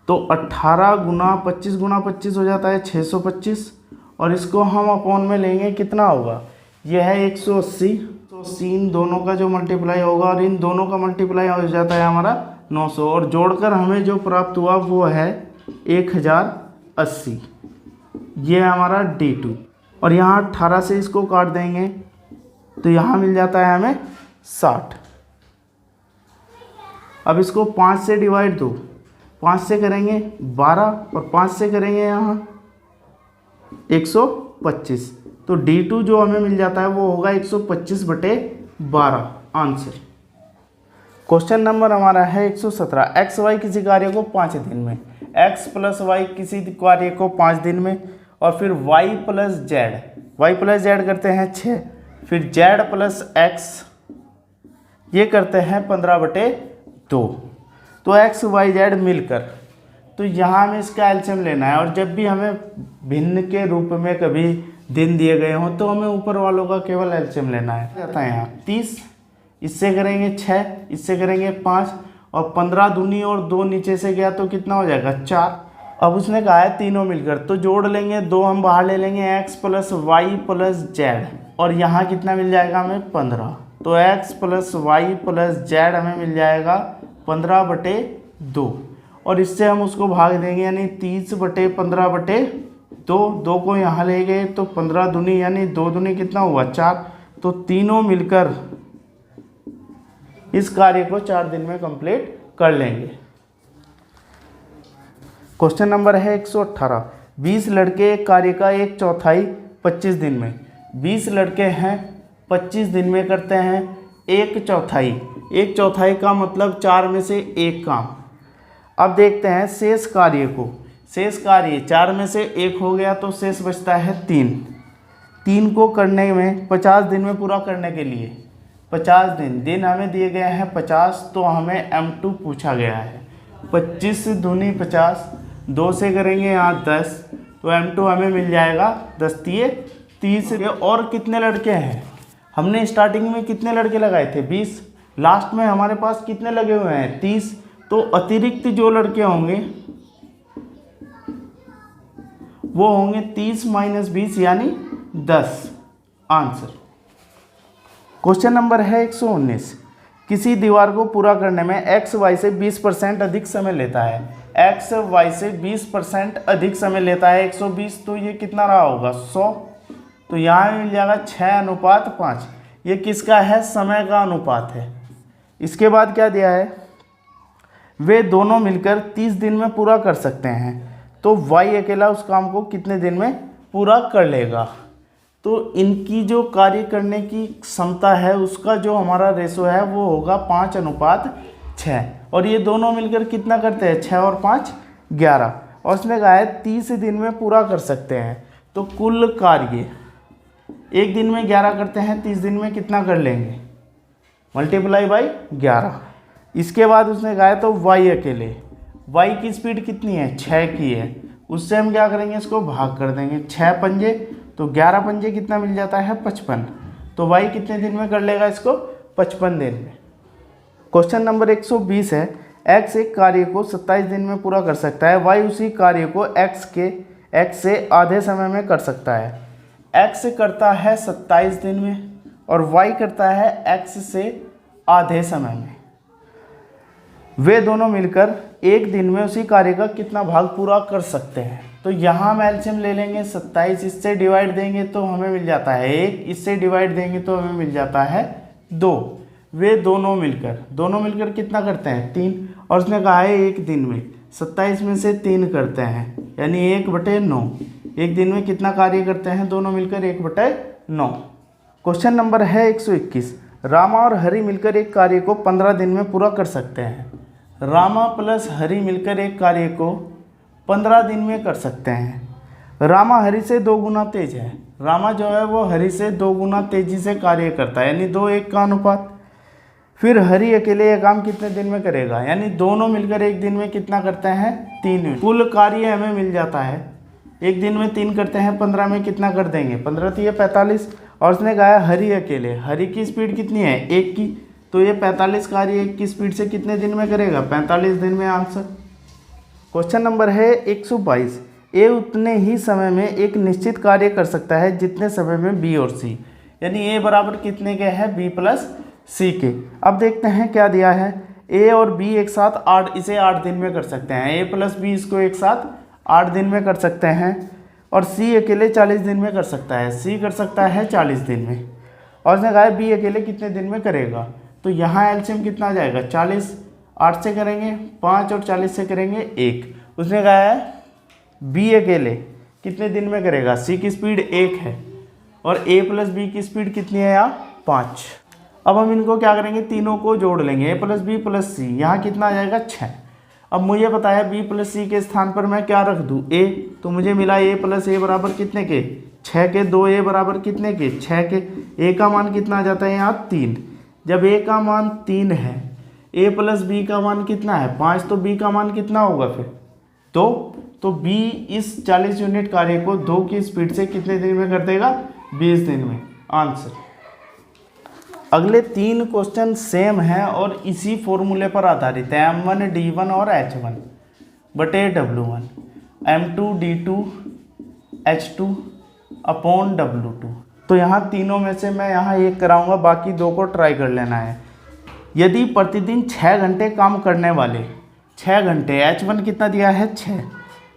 तो 18 गुना 25 हो जाता है 625, और इसको हम अपॉन में लेंगे, कितना होगा? यह है 180। तो इन दोनों का जो मल्टीप्लाई होगा और इन दोनों का मल्टीप्लाई हो जाता है हमारा 900, और जोड़कर हमें जो प्राप्त हुआ वो है 1080। ये है हमारा D2। और यहाँ 18 से इसको काट देंगे तो यहाँ मिल जाता है हमें 60। अब इसको 5 से डिवाइड दो, 5 से करेंगे 12 और 5 से करेंगे यहाँ 125। तो D2 जो हमें मिल जाता है वो होगा 125/12। आंसर। क्वेश्चन नंबर हमारा है 117। एक्स वाई किसी कार्य को 5 दिन में, x + y किसी कार्य को 5 दिन में, और फिर y + z करते हैं 6, फिर z + x ये करते हैं 15/2। तो x y z मिलकर, तो यहाँ हमें इसका एलसीएम लेना है। और जब भी हमें भिन्न के रूप में कभी दिन दिए गए हों तो हमें ऊपर वालों का केवल एलसीएम लेना है। जाता है यहाँ 30, इससे करेंगे 6, इससे करेंगे 5, और 15 दूनी और 2 नीचे से गया तो कितना हो जाएगा? 4। अब उसने कहा है तीनों मिलकर, तो जोड़ लेंगे, 2 हम बाहर ले लेंगे, x + y + z, और यहाँ कितना मिल जाएगा हमें? 15। तो x + y + z हमें मिल जाएगा 15/2, और इससे हम उसको भाग देंगे, यानी 30/15/2। 2 को यहाँ ले गए तो 15 दूनी, यानी 2 दूनी कितना हुआ? 4। तो तीनों मिलकर इस कार्य को 4 दिन में कंप्लीट कर लेंगे। क्वेश्चन नंबर है 118। 20 लड़के एक कार्य का 1/4 25 दिन में, 20 लड़के हैं 25 दिन में करते हैं 1/4। 1/4 का मतलब 4 में से 1 काम। अब देखते हैं शेष कार्य को। शेष कार्य 4 में से 1 हो गया तो शेष बचता है 3। 3 को करने में 50 दिन में पूरा करने के लिए 50 दिन हमें दिए गए हैं 50, तो हमें M2 पूछा गया है। 25 दूनी 50, 2 से करेंगे यहाँ 10, तो M2 हमें मिल जाएगा 10 तिये 30। और कितने लड़के हैं, हमने स्टार्टिंग में कितने लड़के लगाए थे 20, लास्ट में हमारे पास कितने लगे हुए हैं 30, तो अतिरिक्त जो लड़के होंगे वो होंगे 30 - 20 यानी 10 आंसर। क्वेश्चन नंबर है 119। किसी दीवार को पूरा करने में x y से 20% अधिक समय लेता है। x y से 20% अधिक समय लेता है 120, तो ये कितना रहा होगा 100, तो यहाँ मिल जाएगा 6:5। ये किसका है, समय का अनुपात है। इसके बाद क्या दिया है, वे दोनों मिलकर 30 दिन में पूरा कर सकते हैं, तो y अकेला उस काम को कितने दिन में पूरा कर लेगा। तो इनकी जो कार्य करने की क्षमता है उसका जो हमारा रेशो है वो होगा 5:6, और ये दोनों मिलकर कितना करते हैं 6 और 5 11, और उसने कहा है 30 दिन में पूरा कर सकते हैं, तो कुल कार्य एक दिन में 11 करते हैं, 30 दिन में कितना कर लेंगे मल्टीप्लाई बाई 11। इसके बाद उसने कहा है तो y अकेले, y की स्पीड कितनी है 6 की है, उससे हम क्या करेंगे इसको भाग कर देंगे, 6 पंजे तो 11 पंजे कितना मिल जाता है 55, तो y कितने दिन में कर लेगा इसको 55 दिन में। क्वेश्चन नंबर 120 है, x एक कार्य को 27 दिन में पूरा कर सकता है, y उसी कार्य को x से आधे समय में कर सकता है। x करता है 27 दिन में और y करता है x से आधे समय में। वे दोनों मिलकर एक दिन में उसी कार्य का कितना भाग पूरा कर सकते हैं, तो यहाँ हम एलसीएम ले लेंगे 27, इससे डिवाइड देंगे तो हमें मिल जाता है 1, इससे डिवाइड देंगे तो हमें मिल जाता है 2। वे दोनों मिलकर कितना करते हैं 3, और उसने कहा है एक दिन में 27 में से 3 करते हैं यानी 1/9। एक दिन में कितना कार्य करते हैं दोनों मिलकर 1/9। क्वेश्चन नंबर है 121। रामा और हरि मिलकर एक कार्य को 15 दिन में पूरा कर सकते हैं। रामा प्लस हरि मिलकर एक कार्य को 15 दिन में कर सकते हैं। रामा हरि से 2 गुना तेज है। रामा जो है वो हरि से 2 गुना तेजी से कार्य करता है यानी 2:1 का अनुपात। फिर हरि अकेले यह काम कितने दिन में करेगा, यानी दोनों मिलकर एक दिन में कितना करते हैं 3 दिन। कुल कार्य हमें मिल जाता है, एक दिन में 3 करते हैं 15 में कितना कर देंगे 15 तो ये 45, और उसने कहा है हरि अकेले, हरि की स्पीड कितनी है 1 की, तो ये 45 कार्य 1 की स्पीड से कितने दिन में करेगा 45 दिन में आंसर। क्वेश्चन नंबर है 122। ए उतने ही समय में एक निश्चित कार्य कर सकता है जितने समय में बी और सी, यानी ए बराबर कितने के हैं बी प्लस सी के। अब देखते हैं क्या दिया है, ए और बी एक साथ 8 दिन में कर सकते हैं, ए प्लस बी इसको एक साथ 8 दिन में कर सकते हैं, और सी अकेले 40 दिन में कर सकता है, सी कर सकता है 40 दिन में, और उसने कहा है बी अकेले कितने दिन में करेगा, तो यहाँ एलसीएम कितना आ जाएगा 40, 8 से करेंगे 5 और 40 से करेंगे 1। उसने कहा है बी अकेले कितने दिन में करेगा, सी की स्पीड 1 है और ए प्लस बी की स्पीड कितनी है यहाँ 5। अब हम इनको क्या करेंगे तीनों को जोड़ लेंगे, ए प्लस बी प्लस सी, यहाँ कितना आ जाएगा 6। अब मुझे पता है बी प्लस सी के स्थान पर मैं क्या रख दूँ ए, तो मुझे मिला ए प्लस ए बराबर कितने के 6 के, 2a बराबर कितने के 6 के, ए का मान कितना आ जाता है यहाँ 3। जब ए का मान 3 है, ए प्लस बी का मान कितना है 5, तो बी का मान कितना होगा फिर 2, तो बी इस 40 यूनिट कार्य को 2 की स्पीड से कितने दिन में कर देगा 20 दिन में आंसर। अगले 3 क्वेश्चन सेम हैं और इसी फॉर्मूले पर आधारित है, M1 D1 और H1 बटे W1 M2 D2 H2 upon W2। तो यहाँ तीनों में से मैं यहाँ एक कराऊंगा, बाकी 2 को ट्राई कर लेना है। यदि प्रतिदिन 6 घंटे काम करने वाले 6 घंटे, H1 कितना दिया है 6,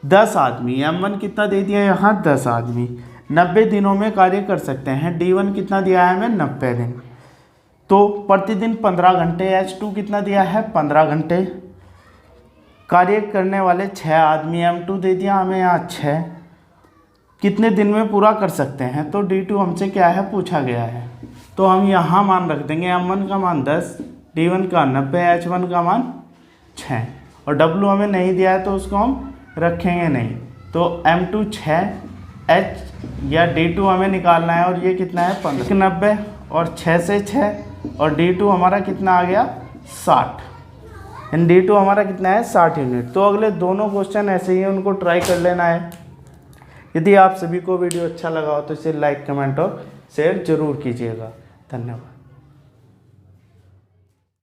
10 आदमी, M1 कितना दे दिया यहाँ 10 आदमी 90 दिनों में कार्य कर सकते हैं, D1 कितना दिया है हमें 90 दिन, तो प्रतिदिन 15 घंटे, H2 कितना दिया है 15 घंटे। कार्य करने वाले 6 आदमी, M2 दे दिया हमें यहाँ 6, कितने दिन में पूरा कर सकते हैं। तो D2 हमसे क्या है पूछा गया है, तो हम यहाँ मान रख देंगे M1 का मान 10, D1 का 90, H1 का मान 6 और W हमें नहीं दिया है तो उसको हम रखेंगे नहीं। तो M2 6, H या D2 हमें निकालना है और ये कितना है 15, 90 और 6 से 6 और D2 हमारा कितना आ गया 60, एंड D2 हमारा कितना है 60 यूनिट। तो अगले दोनों क्वेश्चन ऐसे ही उनको ट्राई कर लेना है। यदि आप सभी को वीडियो अच्छा लगा हो तो इसे लाइक, कमेंट और शेयर जरूर कीजिएगा। धन्यवाद।